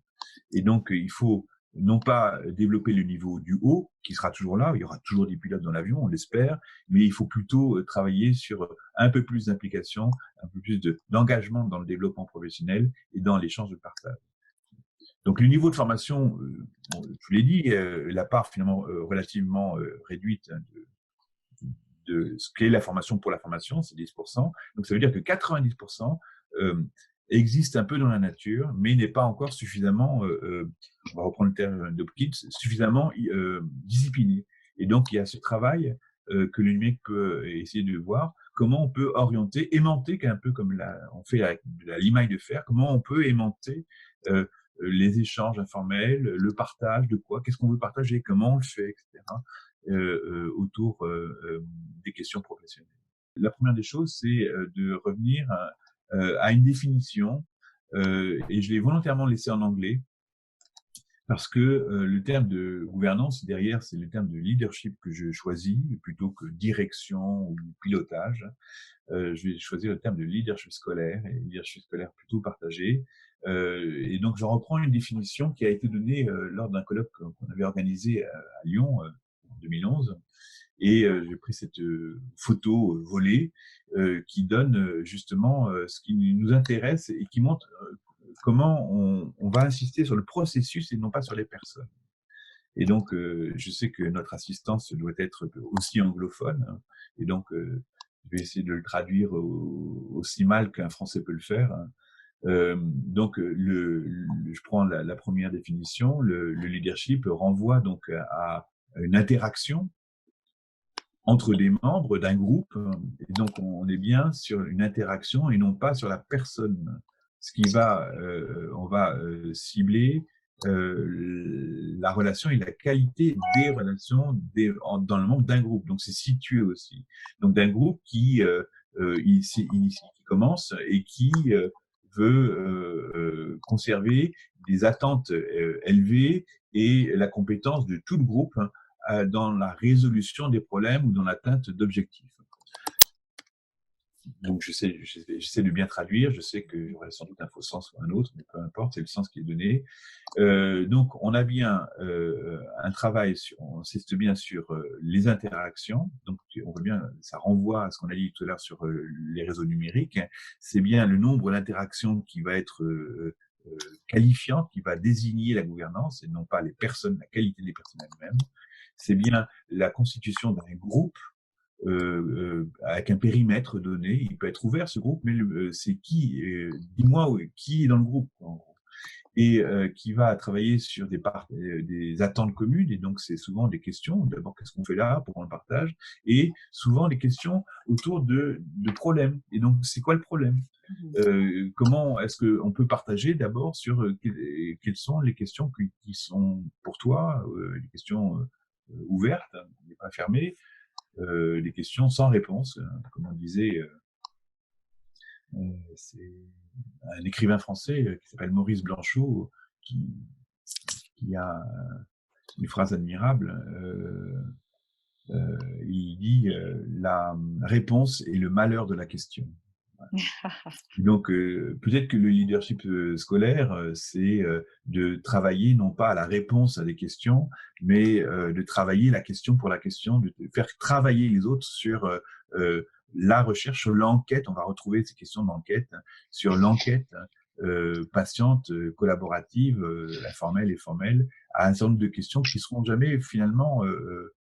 Et donc, il faut non pas développer le niveau du haut, qui sera toujours là, il y aura toujours des pilotes dans l'avion, on l'espère, mais il faut plutôt travailler sur un peu plus d'implication, un peu plus d'engagement dans le développement professionnel et dans l'échange de partage. Donc, le niveau de formation, je vous l'ai dit, la part finalement relativement réduite de ce qu'est la formation pour la formation, c'est 10%. Donc, ça veut dire que 90% existe un peu dans la nature, mais n'est pas encore suffisamment, on va reprendre le terme d'Hopkins, suffisamment discipliné. Et donc, il y a ce travail que le numérique peut essayer de voir, comment on peut orienter, aimanter, un peu comme on fait avec la limaille de fer, comment on peut aimanter les échanges informels, le partage de quoi, qu'est-ce qu'on veut partager, comment on le fait, etc., autour des questions professionnelles. La première des choses, c'est de revenir à une définition, et je l'ai volontairement laissé en anglais, parce que le terme de gouvernance, derrière, c'est le terme de leadership que je choisis, plutôt que direction ou pilotage. Je vais choisir le terme de leadership scolaire, et leadership scolaire plutôt partagé. Et donc, j'en reprends une définition qui a été donnée lors d'un colloque qu'on avait organisé à Lyon en 2011. Et j'ai pris cette photo volée qui donne justement ce qui nous intéresse et qui montre comment on va insister sur le processus et non pas sur les personnes. Et donc, je sais que notre assistance doit être aussi anglophone, hein, et donc je vais essayer de le traduire aussi mal qu'un Français peut le faire. Hein. Donc, je prends la première définition. Le leadership renvoie donc à une interaction entre des membres d'un groupe, et donc on est bien sur une interaction et non pas sur la personne. Ce qui va, on va cibler la relation et la qualité des relations dans le membre d'un groupe. Donc c'est situé aussi. Donc d'un groupe qui commence et qui veut conserver des attentes élevées et la compétence de tout le groupe, hein, dans la résolution des problèmes ou dans l'atteinte d'objectifs. Donc, j'essaie de bien traduire. Je sais que j'aurai sans doute un faux sens ou un autre, mais peu importe, c'est le sens qui est donné. Donc, on a bien un travail, on insiste bien sur les interactions. Donc, on voit bien, ça renvoie à ce qu'on a dit tout à l'heure sur les réseaux numériques. C'est bien le nombre d'interactions qui va être qualifiante, qui va désigner la gouvernance et non pas les personnes, la qualité des personnes elles-mêmes. C'est bien la constitution d'un groupe avec un périmètre donné. Il peut être ouvert ce groupe, mais c'est qui, dis-moi qui est dans le groupe, en gros. Et qui va travailler sur des attentes communes, et donc c'est souvent des questions, d'abord qu'est-ce qu'on fait là, pourquoi on le partage, et souvent des questions autour de problèmes. Et donc c'est quoi le problème? Mmh. Comment est-ce qu'on peut partager d'abord sur quelles sont les questions qui sont pour toi, les questions ouvertes, hein, mais pas fermées, les questions sans réponse, comme on disait, c'est un écrivain français qui s'appelle Maurice Blanchot, qui, qui a une phrase admirable. Il dit la réponse est le malheur de la question. Donc, peut-être que le leadership scolaire, c'est de travailler non pas à la réponse à des questions, mais de travailler la question pour la question, de faire travailler les autres sur la recherche, sur l'enquête. On va retrouver ces questions d'enquête, hein, sur l'enquête patiente, collaborative, informelle et formelle, à un certain nombre de questions qui seront jamais finalement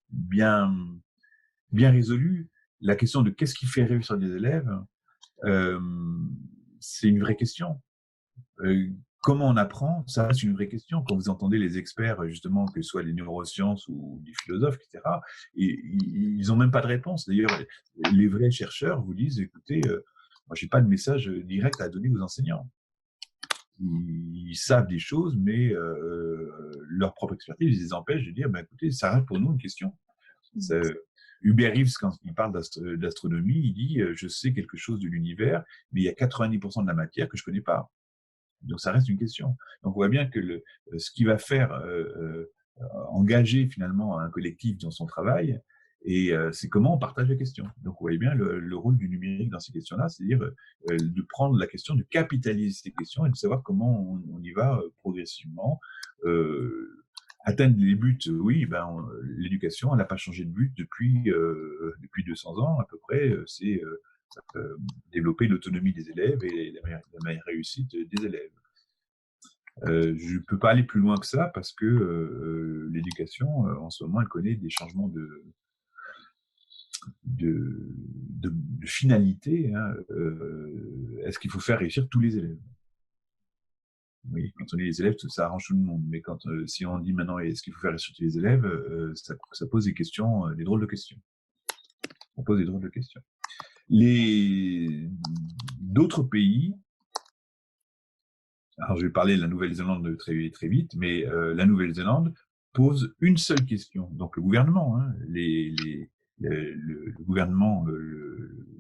bien, bien résolues. La question de qu'est-ce qui fait réussir des élèves, euh, c'est une vraie question. Comment on apprend, ça reste une vraie question. Quand vous entendez les experts, justement, que ce soit les neurosciences ou des philosophes, etc., ils n'ont même pas de réponse. D'ailleurs, les vrais chercheurs vous disent, écoutez, moi, j'ai pas de message direct à donner aux enseignants. Ils savent des choses, mais leur propre expertise les empêche de dire, ben, écoutez, ça reste pour nous une question. Ça, Hubert Reeves, quand il parle d'astronomie, il dit je sais quelque chose de l'univers, mais il y a 90% de la matière que je ne connais pas. Donc ça reste une question. Donc on voit bien que ce qui va faire engager finalement un collectif dans son travail, et c'est comment on partage les questions. Donc vous voyez bien le rôle du numérique dans ces questions-là, c'est-à-dire de prendre la question, de capitaliser ces questions et de savoir comment on y va progressivement. Atteindre les buts, oui, ben, l'éducation, elle n'a pas changé de but depuis 200 ans à peu près. C'est développer l'autonomie des élèves et la meilleure réussite des élèves. Je ne peux pas aller plus loin que ça parce que l'éducation, en ce moment, elle connaît des changements de finalité. Hein. Est-ce qu'il faut faire réussir tous les élèves? Oui, quand on dit les élèves, ça arrange tout le monde. Mais si on dit maintenant est-ce qu'il faut faire réussir tous les élèves, ça pose des questions, des drôles de questions. Ça pose des drôles de questions. D'autres pays, alors je vais parler de la Nouvelle-Zélande très, très vite, mais la Nouvelle-Zélande pose une seule question. Donc le gouvernement, hein, le gouvernement,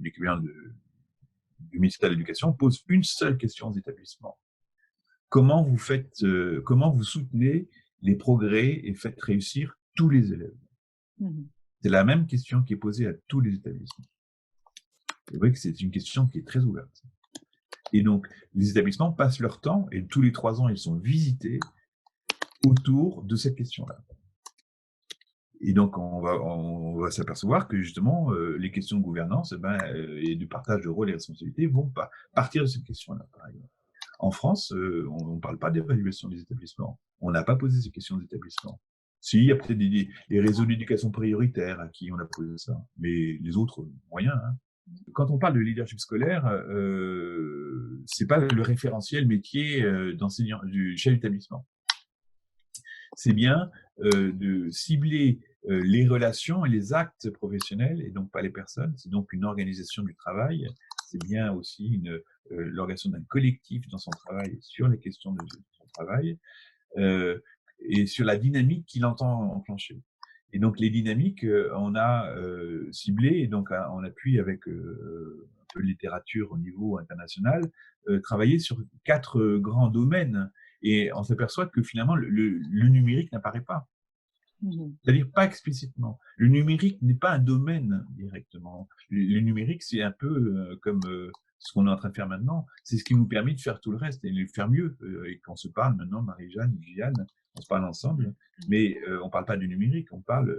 l'équivalent du ministère de l'Éducation pose une seule question aux établissements. Comment vous soutenez les progrès et faites réussir tous les élèves? C'est la même question qui est posée à tous les établissements. C'est vrai que c'est une question qui est très ouverte. Et donc, les établissements passent leur temps, et tous les 3 ans, ils sont visités autour de cette question-là. Et donc, on va s'apercevoir que justement, les questions de gouvernance et du partage de rôles et responsabilités vont partir de cette question-là, par exemple. En France, on ne parle pas d'évaluation des établissements. On n'a pas posé ces questions des établissements. Si, il y a peut-être des réseaux d'éducation prioritaires à qui on a posé ça, mais les autres, moyens. Hein. Quand on parle de leadership scolaire, c'est pas le référentiel métier d'enseignant du chef d'établissement. C'est bien de cibler les relations et les actes professionnels et donc pas les personnes. C'est donc une organisation du travail. C'est bien aussi l'organisation d'un collectif dans son travail sur les questions de son travail et sur la dynamique qu'il entend enclencher. Et donc les dynamiques, on a ciblé, et donc en appui avec un peu de littérature au niveau international, travaillé sur 4 grands domaines. Et on s'aperçoit que finalement, le numérique n'apparaît pas. C'est-à-dire pas explicitement. Le numérique n'est pas un domaine directement. Le numérique, c'est un peu comme ce qu'on est en train de faire maintenant. C'est ce qui nous permet de faire tout le reste et de le faire mieux. Et qu'on se parle maintenant, Marie-Jeanne, Gilliane, on se parle ensemble, mais on ne parle pas du numérique, on parle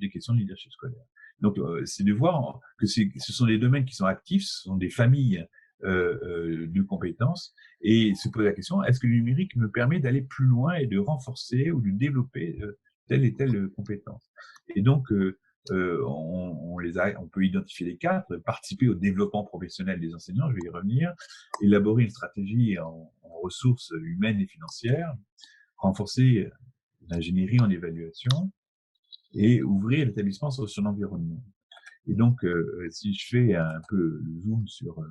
des questions de leadership scolaire. Donc, c'est de voir que ce sont des domaines qui sont actifs, ce sont des familles de compétences, et se poser la question, est-ce que le numérique me permet d'aller plus loin et de renforcer ou de développer telle et telle compétence? Et donc, on peut identifier les 4, participer au développement professionnel des enseignants, je vais y revenir, élaborer une stratégie en ressources humaines et financières, renforcer l'ingénierie en évaluation et ouvrir l'établissement sur son environnement. Et donc, si je fais un peu le zoom sur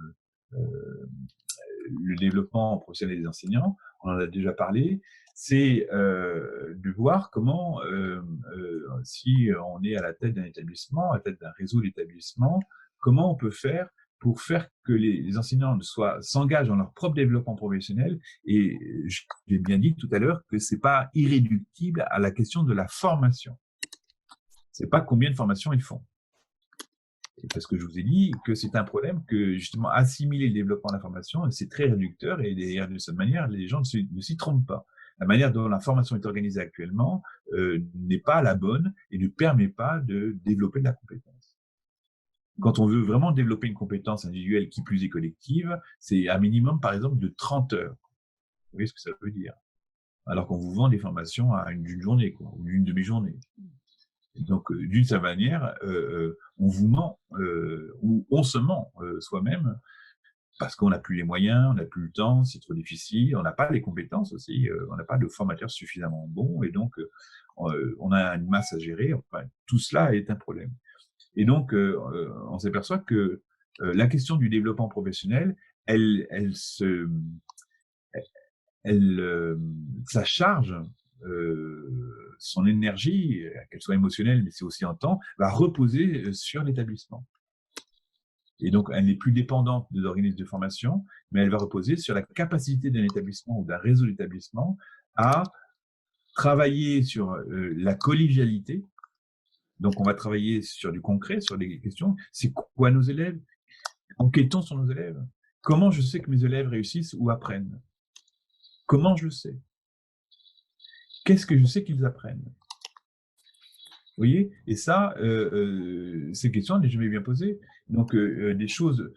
le développement professionnel des enseignants, on en a déjà parlé, c'est de voir comment, si on est à la tête d'un établissement, à la tête d'un réseau d'établissements, comment on peut faire pour faire que les enseignants s'engagent dans leur propre développement professionnel. Et j'ai bien dit tout à l'heure que c'est pas irréductible à la question de la formation. C'est pas combien de formations ils font. Parce que je vous ai dit que c'est un problème que, justement, assimiler le développement de l'information, c'est très réducteur et d'ailleurs, de cette manière, les gens ne s'y trompent pas. La manière dont la formation est organisée actuellement n'est pas la bonne et ne permet pas de développer de la compétence. Quand on veut vraiment développer une compétence individuelle qui plus est collective, c'est un minimum, par exemple, de 30 heures. Vous voyez ce que ça veut dire? Alors qu'on vous vend des formations à d'une journée, quoi, ou d'une demi-journée. Donc, d'une certaine manière, on vous ment, ou on se ment soi-même, parce qu'on n'a plus les moyens, on n'a plus le temps, c'est trop difficile, on n'a pas les compétences aussi, on n'a pas de formateurs suffisamment bons, et donc on a une masse à gérer. Enfin, tout cela est un problème. Et donc, on s'aperçoit que la question du développement professionnel, sa charge, son énergie, qu'elle soit émotionnelle, mais c'est aussi en temps, va reposer sur l'établissement. Et donc, elle n'est plus dépendante des organismes de formation, mais elle va reposer sur la capacité d'un établissement ou d'un réseau d'établissements à travailler sur la collégialité. Donc, on va travailler sur du concret, sur des questions. C'est quoi nos élèves? Enquêtons sur nos élèves. Comment je sais que mes élèves réussissent ou apprennent? Comment je le sais? Qu'est-ce que je sais qu'ils apprennent? Vous voyez? Et ça, ces questions, on n'est jamais bien posées. Donc, des choses,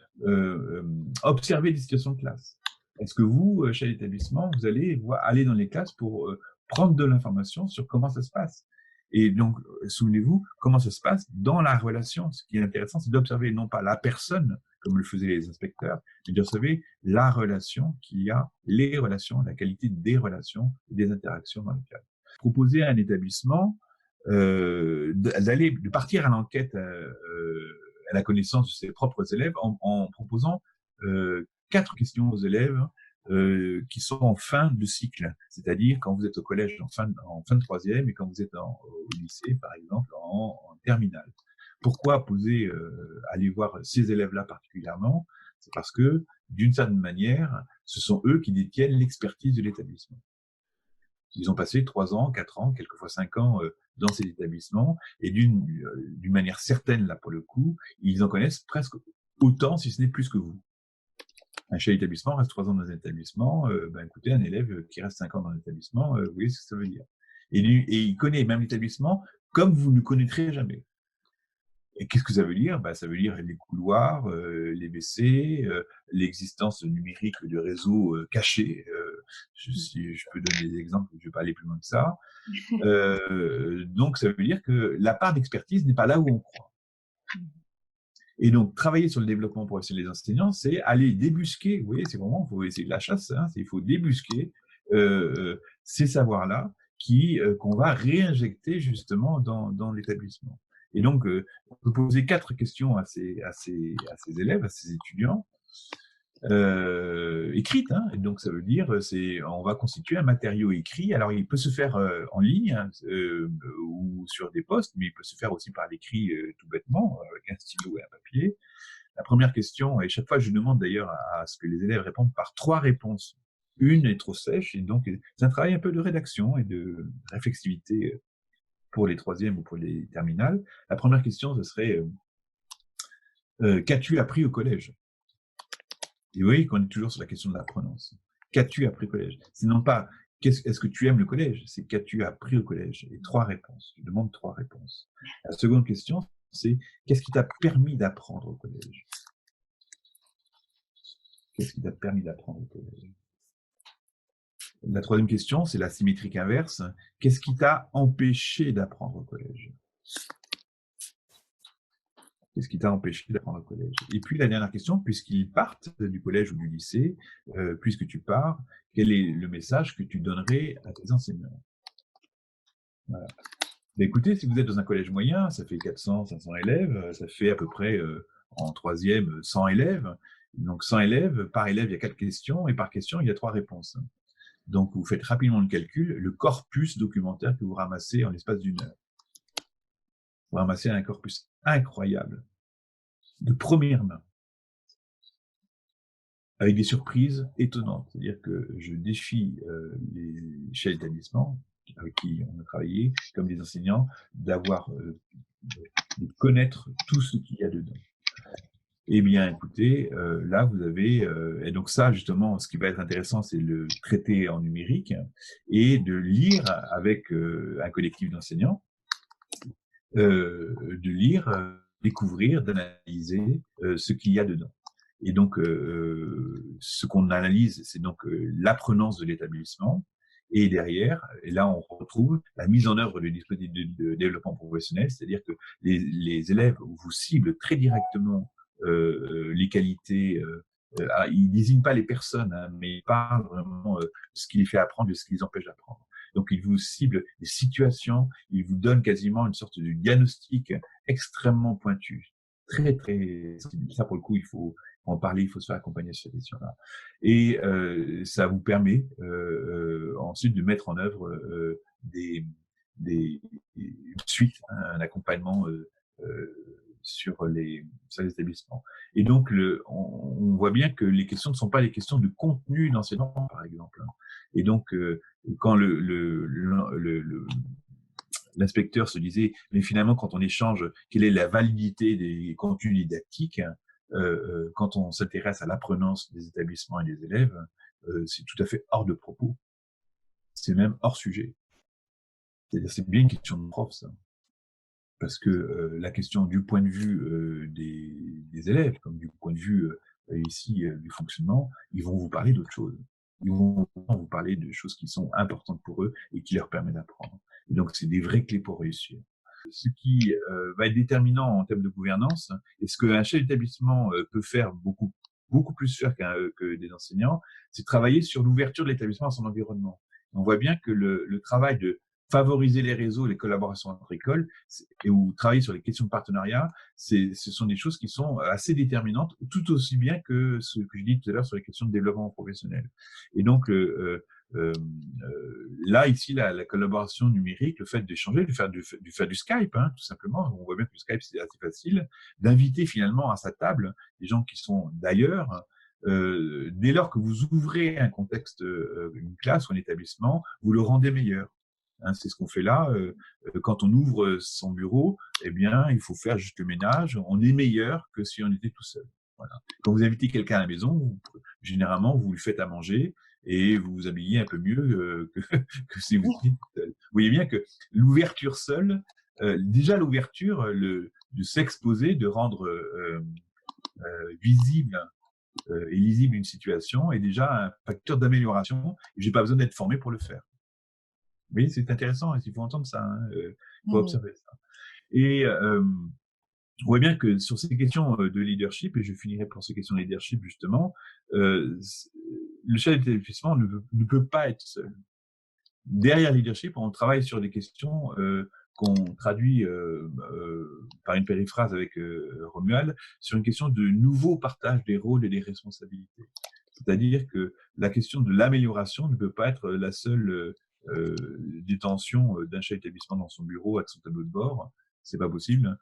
observer les situations de classe. Est-ce que vous, chez l'établissement, vous allez aller dans les classes pour prendre de l'information sur comment ça se passe? Et donc, souvenez-vous, comment ça se passe dans la relation. Ce qui est intéressant, c'est d'observer non pas la personne, comme le faisaient les inspecteurs, mais d'observer la relation qu'il y a, les relations, la qualité des relations et des interactions dans le cadre. Proposer à un établissement de partir à l'enquête, à la connaissance de ses propres élèves en proposant 4 questions aux élèves qui sont en fin de cycle, c'est-à-dire quand vous êtes au collège en fin de troisième et quand vous êtes au lycée, par exemple, en terminale. Pourquoi aller voir ces élèves-là particulièrement? C'est parce que, d'une certaine manière, ce sont eux qui détiennent l'expertise de l'établissement. Ils ont passé 3 ans, 4 ans, quelquefois 5 ans dans ces établissements, et d'une manière certaine, là pour le coup, ils en connaissent presque autant, si ce n'est plus que vous. Un chef d'établissement reste 3 ans dans un établissement, écoutez, un élève qui reste 5 ans dans un établissement, vous voyez ce que ça veut dire. Et il connaît même l'établissement comme vous ne connaîtrez jamais. Et qu'est-ce que ça veut dire? Ça veut dire les couloirs, les WC, l'existence numérique de réseaux cachés. Si je peux donner des exemples, je ne vais pas aller plus loin que ça. Donc, ça veut dire que la part d'expertise n'est pas là où on croit. Et donc, travailler sur le développement professionnel des enseignants, c'est aller débusquer, vous voyez, c'est vraiment, il faut essayer de la chasse, hein, il faut débusquer ces savoirs-là qu'on va réinjecter justement dans l'établissement. Et donc, on peut poser 4 questions à ces élèves, à ces étudiants, écrites. Hein, et donc, ça veut dire, on va constituer un matériau écrit. Alors, il peut se faire en ligne hein, ou sur des postes, mais il peut se faire aussi par l'écrit tout bêtement, avec un stylo et un papier. La première question, et chaque fois, je demande d'ailleurs à ce que les élèves répondent par 3 réponses. Une est trop sèche, et donc, c'est un travail un peu de rédaction et de réflexivité pour les troisièmes ou pour les terminales. La première question, ce serait qu'as-tu appris au collège? Et vous voyez qu'on est toujours sur la question de l'apprenance. Qu'as-tu appris au collège? C'est non pas est-ce que tu aimes le collège, c'est qu'as-tu appris au collège? Et 3 réponses. Je demande 3 réponses. La seconde question, c'est qu'est-ce qui t'a permis d'apprendre au collège? Qu'est-ce qui t'a permis d'apprendre au collège? La troisième question, c'est la symétrique inverse. Qu'est-ce qui t'a empêché d'apprendre au collège? Qu'est-ce qui t'a empêché d'apprendre au collège? Et puis la dernière question, puisqu'ils partent du collège ou du lycée, puisque tu pars, quel est le message que tu donnerais à tes enseignants? Voilà. Mais écoutez, si vous êtes dans un collège moyen, ça fait 400, 500 élèves, ça fait à peu près en troisième 100 élèves. Donc 100 élèves, par élève, il y a 4 questions, et par question, il y a 3 réponses. Donc vous faites rapidement le calcul, le corpus documentaire que vous ramassez en l'espace d'une heure. Vous ramassez un corpus incroyable, de première main, avec des surprises étonnantes. C'est-à-dire que je défie les chefs d'établissement avec qui on a travaillé, comme les enseignants, de connaître tout ce qu'il y a dedans. Eh bien, écoutez, là, vous avez… et donc ça, justement, ce qui va être intéressant, c'est le traiter en numérique et de lire avec un collectif d'enseignants, de lire, découvrir, d'analyser ce qu'il y a dedans. Et donc, ce qu'on analyse, c'est donc l'apprenance de l'établissement. Et derrière, et là, on retrouve la mise en œuvre du dispositif de développement professionnel, c'est-à-dire que les élèves vous ciblent très directement les qualités. Ils désignent pas les personnes, hein, mais ils parlent vraiment de ce qui les fait apprendre, de ce qui les empêche d'apprendre. Donc, ils vous ciblent des situations, ils vous donnent quasiment une sorte de diagnostic extrêmement pointu. Très, très… Ça, pour le coup, il faut en parler, il faut se faire accompagner sur ces questions-là. Et ça vous permet ensuite de mettre en œuvre des suites, un accompagnement sur les établissements. Et donc, on voit bien que les questions ne sont pas les questions de contenu d'enseignement, par exemple. Et donc, quand l'inspecteur se disait, mais finalement, quand on échange, quelle est la validité des contenus didactiques, quand on s'intéresse à l'apprenance des établissements et des élèves, c'est tout à fait hors de propos. C'est même hors sujet. C'est-à-dire, c'est bien une question de prof, ça. Parce que la question du point de vue des élèves, comme du point de vue ici du fonctionnement, ils vont vous parler d'autre chose. Ils vont vous parler de choses qui sont importantes pour eux et qui leur permettent d'apprendre. Et donc, c'est des vraies clés pour réussir. Ce qui va être déterminant en termes de gouvernance, et ce qu'un chef d'établissement peut faire beaucoup plus faire que des enseignants, c'est travailler sur l'ouverture de l'établissement à son environnement. On voit bien que le travail de favoriser les réseaux, les collaborations entre écoles, ou travailler sur les questions de partenariat, ce sont des choses qui sont assez déterminantes, tout aussi bien que ce que je dis tout à l'heure sur les questions de développement professionnel. Et donc, là, ici, la collaboration numérique, le fait d'échanger, de faire du Skype, hein, tout simplement, on voit bien que le Skype, c'est assez facile, d'inviter finalement à sa table des gens qui sont d'ailleurs. Dès lors que vous ouvrez un contexte, une classe ou un établissement, vous le rendez meilleur. Hein, c'est ce qu'on fait là. Quand on ouvre son bureau, eh bien, il faut faire juste le ménage. On est meilleur que si on était tout seul. Voilà. Quand vous invitez quelqu'un à la maison, généralement, vous lui faites à manger et vous vous habillez un peu mieux que si vous étiez tout seul. Vous voyez bien que l'ouverture seule, déjà l'ouverture, de s'exposer, de rendre visible et lisible une situation est déjà un facteur d'amélioration. Et j'ai pas besoin d'être formé pour le faire. Oui, c'est intéressant, il faut entendre ça, hein, il faut observer ça. Et on voit bien que sur ces questions de leadership, et je finirai pour ces questions de leadership justement, le chef d'établissement ne peut pas être seul. Derrière le leadership, on travaille sur des questions qu'on traduit par une périphrase avec Romuald, sur une question de nouveau partage des rôles et des responsabilités. C'est-à-dire que la question de l'amélioration ne peut pas être la seule détention d'un chef d'établissement dans son bureau avec son tableau de bord. C'est pas possible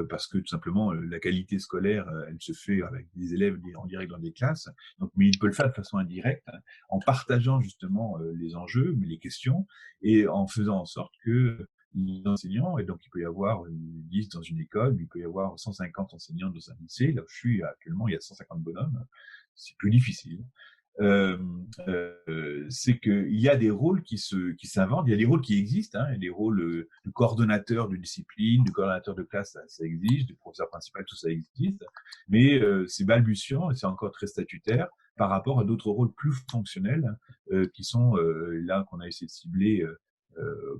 parce que tout simplement la qualité scolaire, elle se fait avec des élèves en direct dans des classes. Donc, mais il peut le faire de façon indirecte, hein, en partageant justement les enjeux, mais les questions, et en faisant en sorte que les enseignants, et donc il peut y avoir 10 dans une école, il peut y avoir 150 enseignants dans un lycée. Là où je suis actuellement, il y a 150 bonhommes. C'est plus difficile. C'est qu'il y a des rôles qui s'inventent, il y a des rôles qui existent, hein, il y a des rôles de coordonnateur de discipline, de coordonnateur de classe, ça existe, de professeur principal, tout ça existe, mais c'est balbutiant et c'est encore très statutaire par rapport à d'autres rôles plus fonctionnels qui sont là qu'on a essayé de cibler.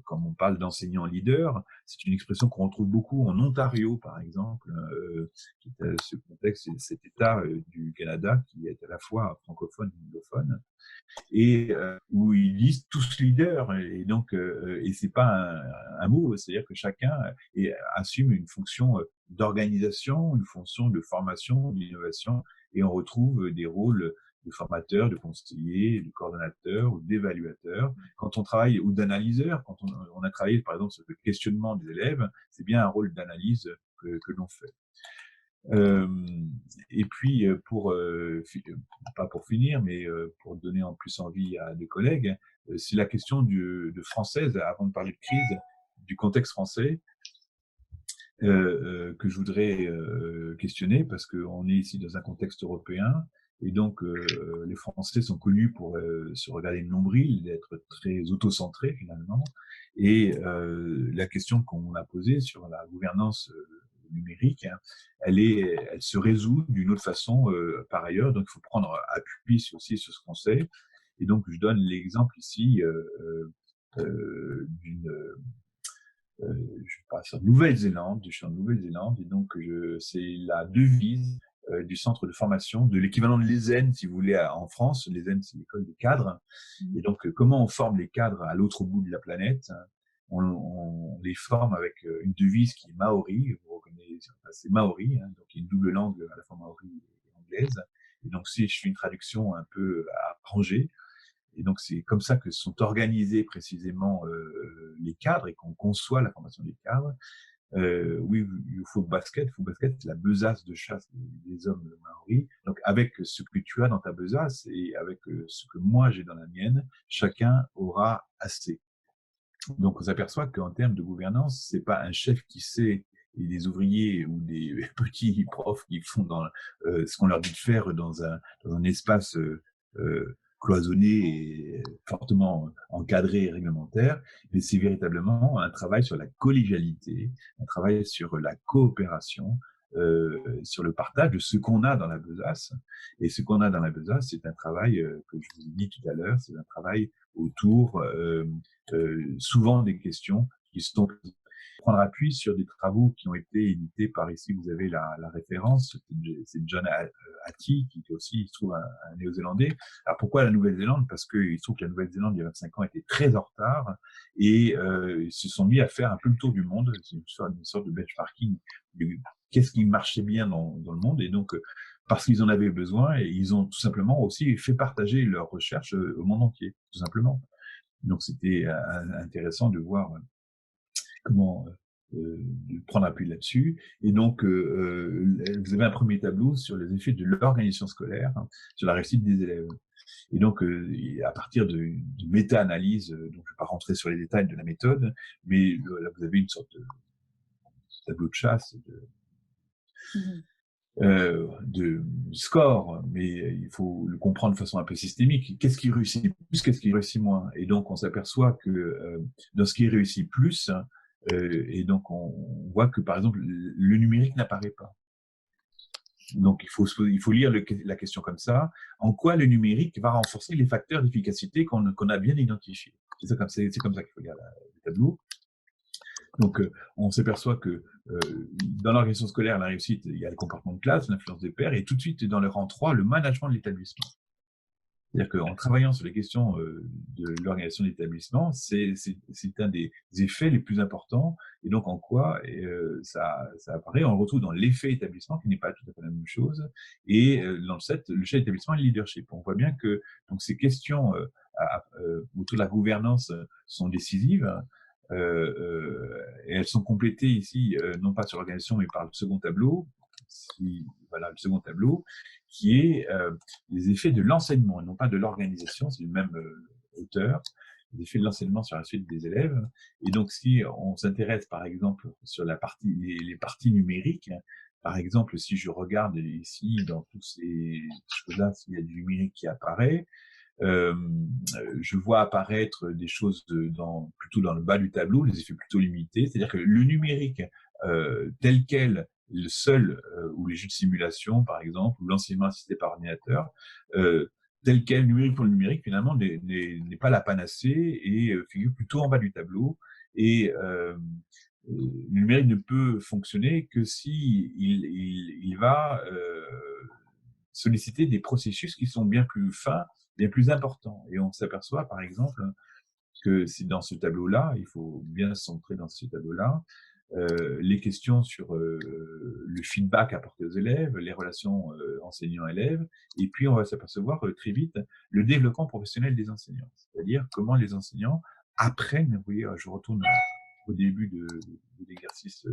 Quand on parle d'enseignant leader, c'est une expression qu'on retrouve beaucoup en Ontario, par exemple, qui est ce contexte, cet État du Canada qui est à la fois francophone et anglophone, et où ils disent tous leaders, et donc et c'est pas un mot, c'est-à-dire que chacun assume une fonction d'organisation, une fonction de formation, d'innovation et on retrouve des rôles de formateur, de conseiller, de coordonnateur ou d'évaluateur. Quand on travaille, ou d'analyseur, quand on a travaillé par exemple sur le questionnement des élèves, c'est bien un rôle d'analyse que l'on fait. Et puis, pas pour finir, mais pour donner en plus envie à des collègues, c'est la question de française, avant de parler de crise, du contexte français, que je voudrais questionner, parce qu'on est ici dans un contexte européen, et donc les Français sont connus pour se regarder le nombril, d'être très autocentrés finalement, et la question qu'on a posée sur la gouvernance numérique, hein, elle se résout d'une autre façon par ailleurs, donc il faut prendre appui aussi sur ce qu'on sait, et donc je donne l'exemple ici d'une je passe en Nouvelle-Zélande, je suis en Nouvelle-Zélande, et donc c'est la devise du centre de formation, de l'équivalent de l'ESN, si vous voulez, en France. L'ESN, c'est l'école des cadres. Et donc, comment on forme les cadres à l'autre bout de la planète? On les forme avec une devise qui est maori, vous reconnaissez, enfin, c'est maori, hein, donc il y a une double langue à la fois maori et anglaise. Et donc, si je fais une traduction un peu arrangée, et donc, c'est comme ça que sont organisés précisément les cadres et qu'on conçoit la formation des cadres. Oui, il faut basket. Il faut basket, c'est la besace de chasse des hommes maoris. Donc, avec ce que tu as dans ta besace et avec ce que moi j'ai dans la mienne, chacun aura assez. Donc, on s'aperçoit qu'en termes de gouvernance, c'est pas un chef qui sait et des ouvriers ou des petits profs qui font dans ce qu'on leur dit de faire dans un espace cloisonné et fortement encadré et réglementaire, mais c'est véritablement un travail sur la collégialité, un travail sur la coopération, sur le partage de ce qu'on a dans la besace. Et ce qu'on a dans la besace, c'est un travail que je vous ai dit tout à l'heure, c'est un travail autour souvent des questions qui sont prendre appui sur des travaux qui ont été édités par ici, vous avez la référence, c'est John Hattie, qui était aussi, il se trouve, un néo-zélandais. Alors pourquoi la Nouvelle-Zélande? Parce qu'il se trouve que la Nouvelle-Zélande, il y a 25 ans, était très en retard, et ils se sont mis à faire un peu le tour du monde, c'est une sorte de benchmarking, de qu'est-ce qui marchait bien dans le monde, et donc parce qu'ils en avaient besoin, et ils ont tout simplement aussi fait partager leurs recherches au monde entier, tout simplement. Donc c'était intéressant de voir comment prendre appui là-dessus. Et donc, vous avez un premier tableau sur les effets de l'organisation scolaire, hein, sur la réussite des élèves. Et donc, à partir de méta-analyse, donc je ne vais pas rentrer sur les détails de la méthode, mais là, vous avez une sorte de tableau de chasse, de score, mais il faut le comprendre de façon un peu systémique. Qu'est-ce qui réussit plus, qu'est-ce qui réussit moins? Et donc, on s'aperçoit que dans ce qui réussit plus, et donc on voit que, par exemple, le numérique n'apparaît pas. Donc, il faut lire la question comme ça. En quoi le numérique va renforcer les facteurs d'efficacité qu'on a bien identifiés? C'est comme ça qu'il faut lire le tableau. Donc, on s'aperçoit que dans l'organisation scolaire, la réussite, il y a le comportement de classe, l'influence des pairs, et tout de suite, dans le rang 3, le management de l'établissement. C'est-à-dire qu'en travaillant sur les questions de l'organisation de l'établissement, c'est un des effets les plus importants. Et donc, en quoi ça apparaît? On le retrouve dans l'effet établissement, qui n'est pas tout à fait la même chose, et dans le chef d'établissement et le leadership. On voit bien que donc, ces questions autour de la gouvernance sont décisives, et elles sont complétées ici, non pas sur l'organisation, mais par le second tableau. Voilà, le second tableau, qui est les effets de l'enseignement, et non pas de l'organisation, c'est le même auteur, les effets de l'enseignement sur la suite des élèves. Et donc, si on s'intéresse, par exemple, sur les parties numériques, par exemple, si je regarde ici, dans toutes ces choses-là, s'il y a du numérique qui apparaît, je vois apparaître des choses plutôt dans le bas du tableau, les effets plutôt limités, c'est-à-dire que le numérique tel quel, le seul, ou les jeux de simulation, par exemple, ou l'enseignement assisté par ordinateur, tel quel, numérique pour le numérique, finalement, n'est pas la panacée et figure plutôt en bas du tableau. Et le numérique ne peut fonctionner que si il va solliciter des processus qui sont bien plus fins, bien plus importants. Et on s'aperçoit, par exemple, que c'est dans ce tableau-là, il faut bien se centrer dans ce tableau-là, les questions sur le feedback apporté aux élèves, les relations enseignants-élèves, et puis on va s'apercevoir très vite le développement professionnel des enseignants, c'est-à-dire comment les enseignants apprennent, vous voyez, je retourne au début de l'exercice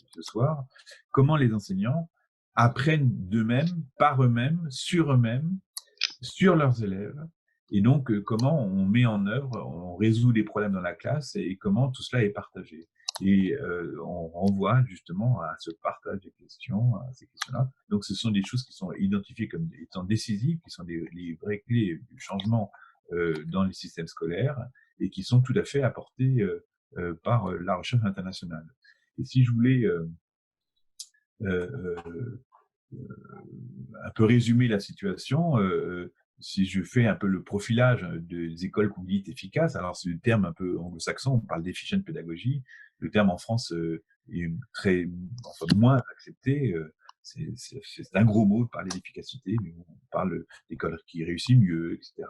ce soir, comment les enseignants apprennent d'eux-mêmes, par eux-mêmes, sur leurs élèves, et donc comment on met en œuvre, on résout des problèmes dans la classe et comment tout cela est partagé. Et on renvoie justement à ce partage des questions, à ces questions-là. Donc ce sont des choses qui sont identifiées comme étant décisives, qui sont les vraies clés du changement dans les systèmes scolaires et qui sont tout à fait apportées par la recherche internationale. Et si je voulais euh, un peu résumer la situation, si je fais un peu le profilage des écoles qu'on dit efficaces, alors c'est le terme un peu anglo-saxon, on parle d'efficient pédagogie, le terme en France est très, enfin, moins accepté, c'est un gros mot de parler d'efficacité, mais on parle d'école qui réussit mieux, etc.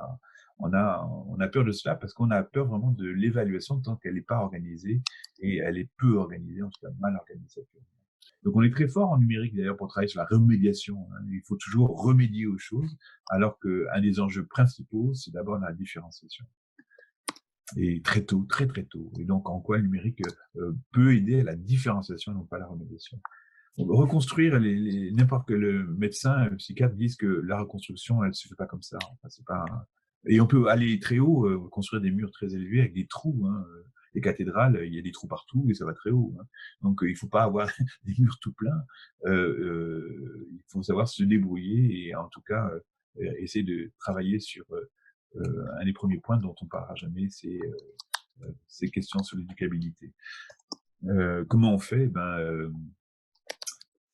On a peur de cela parce qu'on a peur vraiment de l'évaluation tant qu'elle n'est pas organisée, et elle est peu organisée, en tout cas mal organisée. Donc on est très fort en numérique d'ailleurs pour travailler sur la remédiation. Il faut toujours remédier aux choses, alors qu'un des enjeux principaux, c'est d'abord la différenciation. Et très tôt, très très tôt. Et donc en quoi le numérique peut aider à la différenciation et non pas à la remédiation. Reconstruire, n'importe quel médecin, psychiatre disent que la reconstruction, elle ne se fait pas comme ça. Enfin, c'est pas. Et on peut aller très haut, construire des murs très élevés avec des trous. Les cathédrales, il y a des trous partout et ça va très haut. Donc il ne faut pas avoir des murs tout pleins. Il faut savoir se débrouiller et en tout cas essayer de travailler sur un des premiers points dont on ne parlera jamais, c'est ces questions sur l'éducabilité. Comment on fait?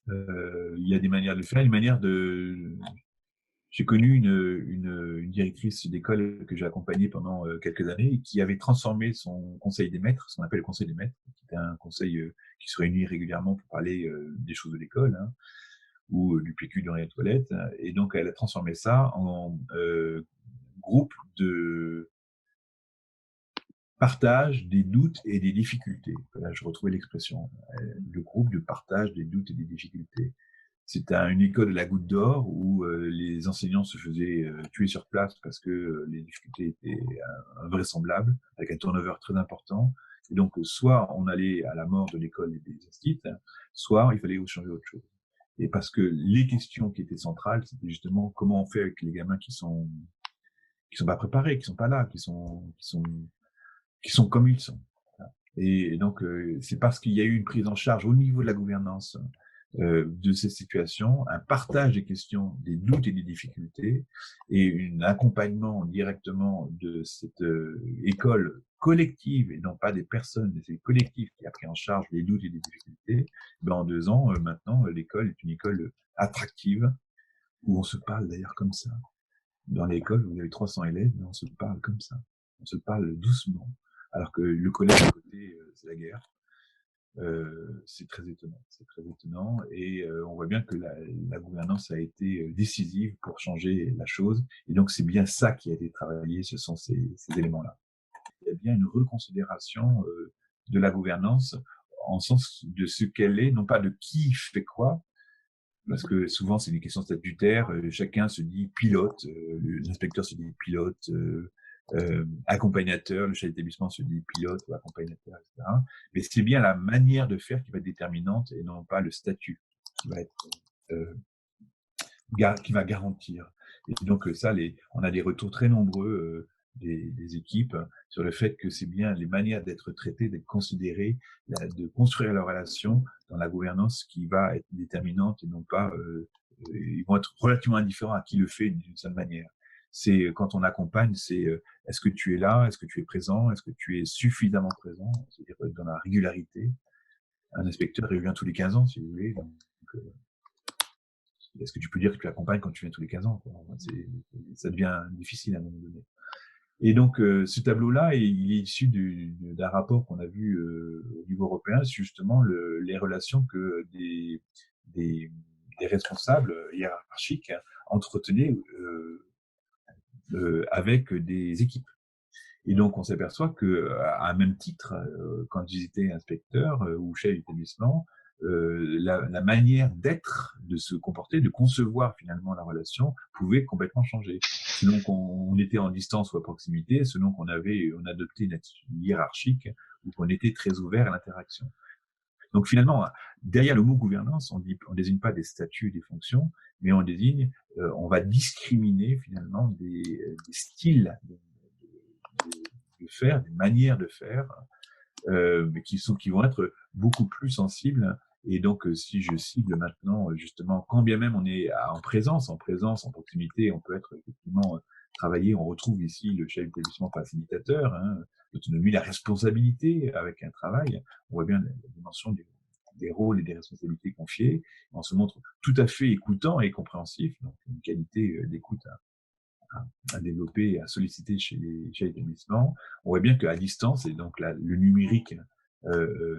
Il y a des manières de le faire, une manière de. J'ai connu une directrice d'école que j'ai accompagnée pendant quelques années et qui avait transformé son conseil des maîtres, ce qu'on appelle le conseil des maîtres, qui était un conseil qui se réunit régulièrement pour parler des choses de l'école, ou du PQ dans les toilettes. Et donc, elle a transformé ça en groupe de partage des doutes et des difficultés. Là, je retrouvais l'expression, le groupe de partage des doutes et des difficultés. C'était une école de la Goutte d'Or où les enseignants se faisaient tuer sur place parce que les difficultés étaient invraisemblables, avec un turnover très important. Et donc, soit on allait à la mort de l'école et des instituts, soit il fallait changer autre chose. Et parce que les questions qui étaient centrales, c'était justement comment on fait avec les gamins qui sont pas préparés, qui sont pas là, qui sont comme ils sont. Et donc, c'est parce qu'il y a eu une prise en charge au niveau de la gouvernance de ces situations, un partage des questions, des doutes et des difficultés, et un accompagnement directement de cette école collective, et non pas des personnes, mais c'est le collectif qui a pris en charge les doutes et les difficultés. En 2 ans, maintenant, l'école est une école attractive, où on se parle d'ailleurs comme ça. Dans l'école, où il y avait 300 élèves, mais on se parle comme ça. On se parle doucement. Alors que le collège à côté, c'est la guerre. C'est très étonnant. C'est très étonnant. Et on voit bien que la gouvernance a été décisive pour changer la chose. Et donc, c'est bien ça qui a été travaillé, ce sont ces éléments-là. Il y a bien une reconsidération de la gouvernance en sens de ce qu'elle est, non pas de qui fait quoi, parce que souvent c'est des questions statutaires, chacun se dit pilote, l'inspecteur se dit pilote, accompagnateur, le chef d'établissement se dit pilote ou accompagnateur, etc. Mais c'est bien la manière de faire qui va être déterminante et non pas le statut qui va être qui va garantir. Et donc ça, on a des retours très nombreux des équipes sur le fait que c'est bien les manières d'être traités, d'être considérés, de construire leur relation dans la gouvernance qui va être déterminante et non pas ils vont être relativement indifférents à qui le fait d'une certaine manière. C'est quand on accompagne, c'est est-ce que tu es là, est-ce que tu es présent, est-ce que tu es suffisamment présent, c'est-à-dire dans la régularité. Un inspecteur revient tous les 15 ans, si vous voulez. Donc, est-ce que tu peux dire que tu accompagnes quand tu viens tous les 15 ans, quoi. Ça devient difficile à un moment donné. Et donc, ce tableau-là, il est issu d'un rapport qu'on a vu au niveau européen, sur justement les relations que des responsables hiérarchiques entretenaient avec des équipes. Et donc, on s'aperçoit que, à un même titre, quand j'étais inspecteur ou chef d'établissement, la manière d'être, de se comporter, de concevoir finalement la relation pouvait complètement changer. Selon qu'on était en distance ou à proximité, selon on adoptait une attitude hiérarchique ou qu'on était très ouvert à l'interaction. Donc finalement, derrière le mot gouvernance, on désigne pas des statuts, des fonctions, mais on désigne, on va discriminer finalement des styles de faire, des manières de faire, mais qui vont être beaucoup plus sensibles. Et donc, si je cible maintenant, justement, quand bien même on est en proximité, on peut être effectivement travailler. On retrouve ici le chef d'établissement facilitateur, hein, l'autonomie, la responsabilité avec un travail. On voit bien la dimension des rôles et des responsabilités confiées. On se montre tout à fait écoutant et compréhensif, donc une qualité d'écoute à développer et à solliciter chez l'établissement. On voit bien qu'à distance, et donc là, le numérique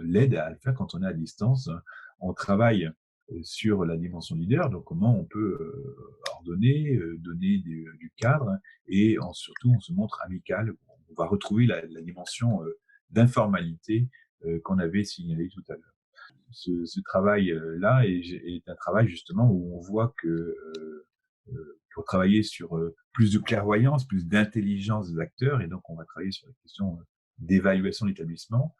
l'aide à le faire quand on est à distance. On travaille sur la dimension leader, donc comment on peut ordonner, donner du cadre, et surtout on se montre amical. On va retrouver la dimension d'informalité qu'on avait signalée tout à l'heure. Ce travail-là est un travail justement où on voit que pour travailler sur plus de clairvoyance, plus d'intelligence des acteurs, et donc on va travailler sur la question d'évaluation de l'établissement.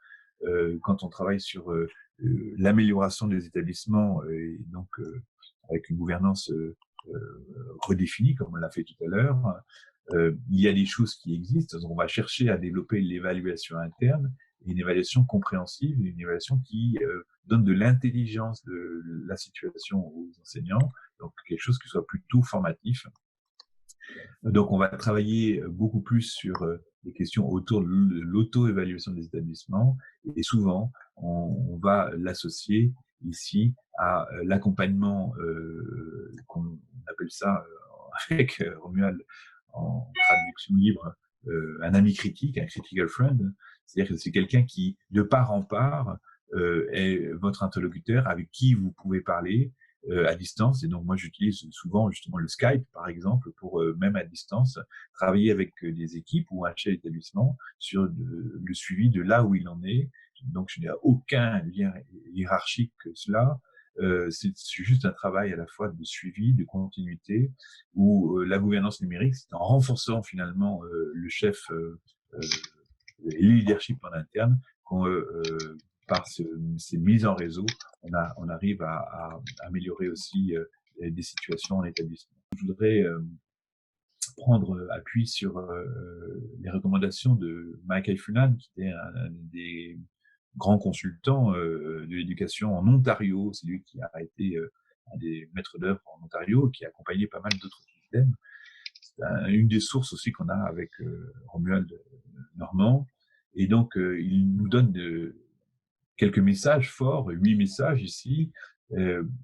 Quand on travaille sur l'amélioration des établissements, et donc avec une gouvernance redéfinie, comme on l'a fait tout à l'heure, il y a des choses qui existent. On va chercher à développer l'évaluation interne, une évaluation compréhensive, une évaluation qui donne de l'intelligence de la situation aux enseignants, donc quelque chose qui soit plutôt formatif. Donc on va travailler beaucoup plus sur des questions autour de l'auto-évaluation des établissements, et souvent on va l'associer ici à l'accompagnement, qu'on appelle ça avec Romuald en traduction libre, un ami critique, un critical friend. C'est-à-dire que c'est quelqu'un qui, de part en part, est votre interlocuteur avec qui vous pouvez parler à distance. Et donc, moi, j'utilise souvent justement le Skype, par exemple, pour même à distance, travailler avec des équipes ou un chef d'établissement sur le suivi de là où il en est. Donc, je n'ai aucun lien hiérarchique que cela. C'est juste un travail à la fois de suivi, de continuité, où la gouvernance numérique, c'est en renforçant finalement le chef et le leadership en interne, par ces mises en réseau, on arrive à améliorer aussi des situations en établissement. Je voudrais prendre appui sur les recommandations de Michael Funan, qui était un des grands consultants de l'éducation en Ontario. C'est lui qui a été un des maîtres d'œuvre en Ontario, qui a accompagné pas mal d'autres systèmes. C'est une des sources aussi qu'on a avec Romuald Normand. Et donc, il nous donne quelques messages forts, 8 messages ici.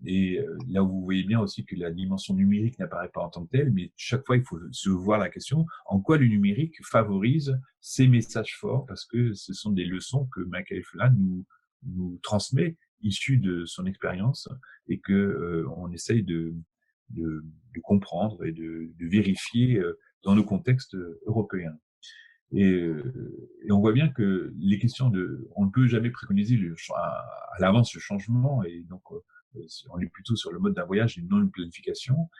Et là où vous voyez bien aussi que la dimension numérique n'apparaît pas en tant que telle, mais chaque fois, il faut se voir la question en quoi le numérique favorise ces messages forts, parce que ce sont des leçons que Michael Fulan nous transmet, issues de son expérience, et que on essaye de comprendre et de vérifier dans le contexte européen. Et on voit bien que les questions on ne peut jamais préconiser à l'avance le changement, et donc on est plutôt sur le mode d'un voyage et non une planification.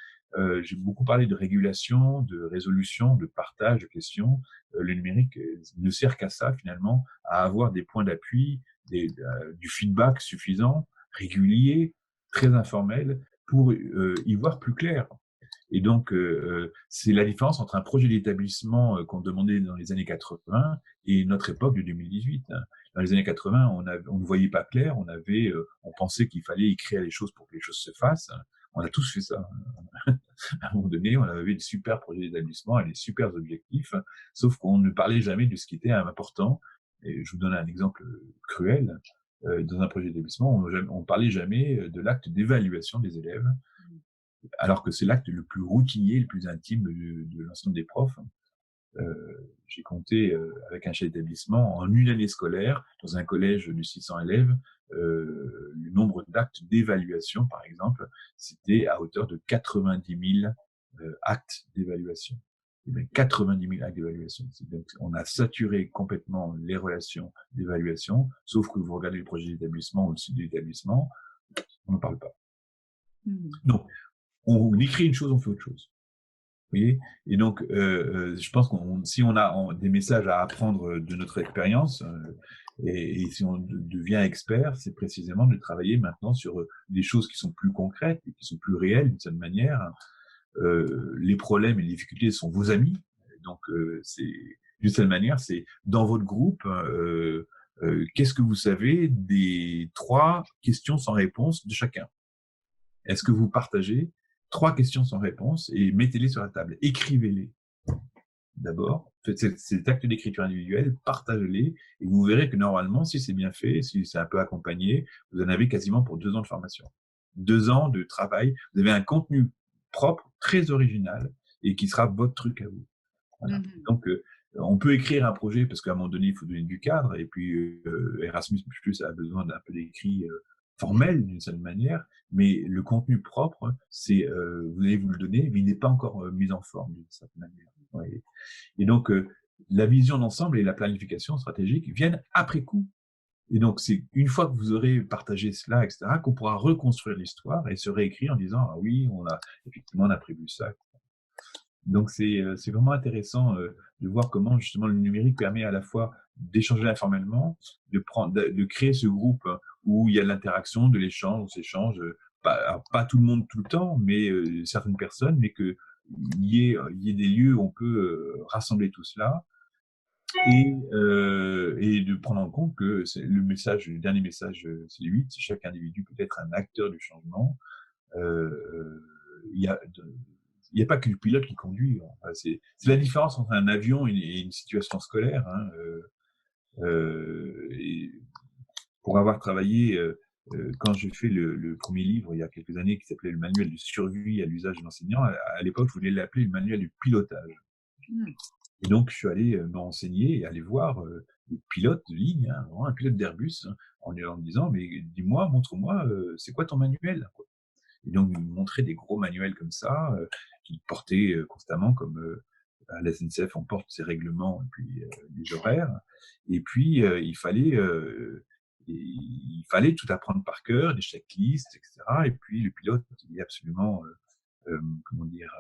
J'ai beaucoup parlé de régulation, de résolution, de partage de questions. Le numérique ne sert qu'à ça finalement, à avoir des points d'appui, du feedback suffisant, régulier, très informel, pour y voir plus clair. Et donc, c'est la différence entre un projet d'établissement qu'on demandait dans les années 80 et notre époque de 2018. Dans les années 80, on ne voyait pas clair, on pensait qu'il fallait écrire les choses pour que les choses se fassent. On a tous fait ça. À un moment donné, on avait des super projets d'établissement et des super objectifs, sauf qu'on ne parlait jamais de ce qui était important. Et je vous donne un exemple cruel. Dans un projet d'établissement, on parlait jamais de l'acte d'évaluation des élèves, alors que c'est l'acte le plus routinier, le plus intime de l'ensemble des profs. J'ai compté avec un chef d'établissement, en une année scolaire, dans un collège de 600 élèves, le nombre d'actes d'évaluation, par exemple, c'était à hauteur de 90 000 actes d'évaluation. eh bien, 90 000 actes d'évaluation. Donc, on a saturé complètement les relations d'évaluation, sauf que vous regardez le projet d'établissement ou le site de l'établissement, on n'en parle pas. Mmh. Donc, on écrit une chose, on fait autre chose. Vous voyez? Et donc, je pense si on a des messages à apprendre de notre expérience, et si on devient expert, c'est précisément de travailler maintenant sur des choses qui sont plus concrètes, qui sont plus réelles d'une certaine manière. Les problèmes et les difficultés sont vos amis. Donc, c'est d'une certaine manière, c'est dans votre groupe, qu'est-ce que vous savez des 3 questions sans réponse de chacun? Est-ce que vous partagez 3 questions sans réponse et mettez-les sur la table? Écrivez-les d'abord, faites cet acte d'écriture individuelle, partagez-les et vous verrez que normalement, si c'est bien fait, si c'est un peu accompagné, vous en avez quasiment pour 2 ans de formation. 2 ans de travail, vous avez un contenu propre, très original et qui sera votre truc à vous. Voilà. Mmh. Donc, on peut écrire un projet parce qu'à un moment donné, il faut donner du cadre et puis Erasmus+ a besoin d'un peu d'écrit formel d'une certaine manière, mais le contenu propre, c'est vous allez vous le donner, mais il n'est pas encore mis en forme d'une certaine manière. Ouais. Et donc, la vision d'ensemble et la planification stratégique viennent après coup. Et donc, c'est une fois que vous aurez partagé cela, etc., qu'on pourra reconstruire l'histoire et se réécrire en disant ah oui, effectivement on a prévu ça. Donc c'est vraiment intéressant de voir comment justement le numérique permet à la fois d'échanger informellement, de créer ce groupe où il y a de l'interaction, de l'échange, on s'échange, pas tout le monde tout le temps, mais certaines personnes, mais qu'il y ait des lieux où on peut rassembler tout cela et de prendre en compte que le dernier message, c'est le 8, chaque individu peut être un acteur du changement. Il y a il n'y a pas que le pilote qui conduit. Enfin, c'est la différence entre un avion et une situation scolaire. Hein, et pour avoir travaillé, quand j'ai fait le premier livre il y a quelques années qui s'appelait le manuel de survie à l'usage de l'enseignant, à l'époque, je voulais l'appeler le manuel du pilotage. Mmh. Et donc, je suis allé me renseigner et aller voir des pilotes de ligne, hein, vraiment un pilote d'Airbus, hein, en me disant, mais dis-moi, montre-moi, c'est quoi ton manuel? Et donc, ils me montraient des gros manuels comme ça, qu'ils portaient constamment, comme à la SNCF, on porte ses règlements et puis les horaires. Et puis, il fallait tout apprendre par cœur, des checklists, etc. Et puis, le pilote, il est absolument, comment dire,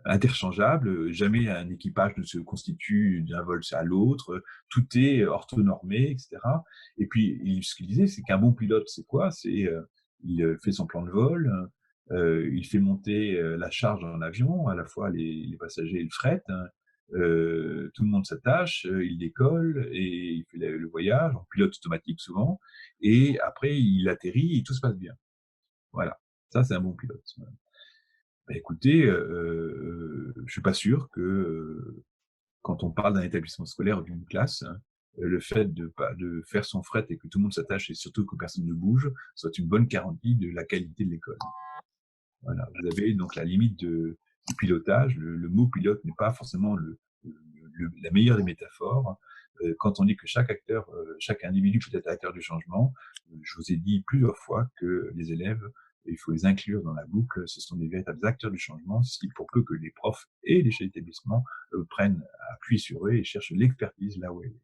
interchangeable. Jamais un équipage ne se constitue d'un vol à l'autre. Tout est orthonormé, etc. Et puis, ce qu'il disait, c'est qu'un bon pilote, c'est quoi? Il fait son plan de vol, il fait monter la charge dans l'avion, à la fois les passagers et le fret. Hein. Tout le monde s'attache, il décolle et il fait le voyage en pilote automatique souvent. Et après, il atterrit et tout se passe bien. Voilà. Ça, c'est un bon pilote. Bah, écoutez, je suis pas sûr que, quand on parle d'un établissement scolaire ou d'une classe, hein, le fait de faire son fret et que tout le monde s'attache et surtout que personne ne bouge, soit une bonne garantie de la qualité de l'école. Voilà, vous avez donc la limite du pilotage. Le mot pilote n'est pas forcément la meilleure des métaphores. Quand on dit que chaque individu peut être acteur du changement, je vous ai dit plusieurs fois que les élèves, il faut les inclure dans la boucle. Ce sont des véritables acteurs du changement, pour peu que les profs et les chefs d'établissement prennent appui sur eux et cherchent l'expertise là où elle est.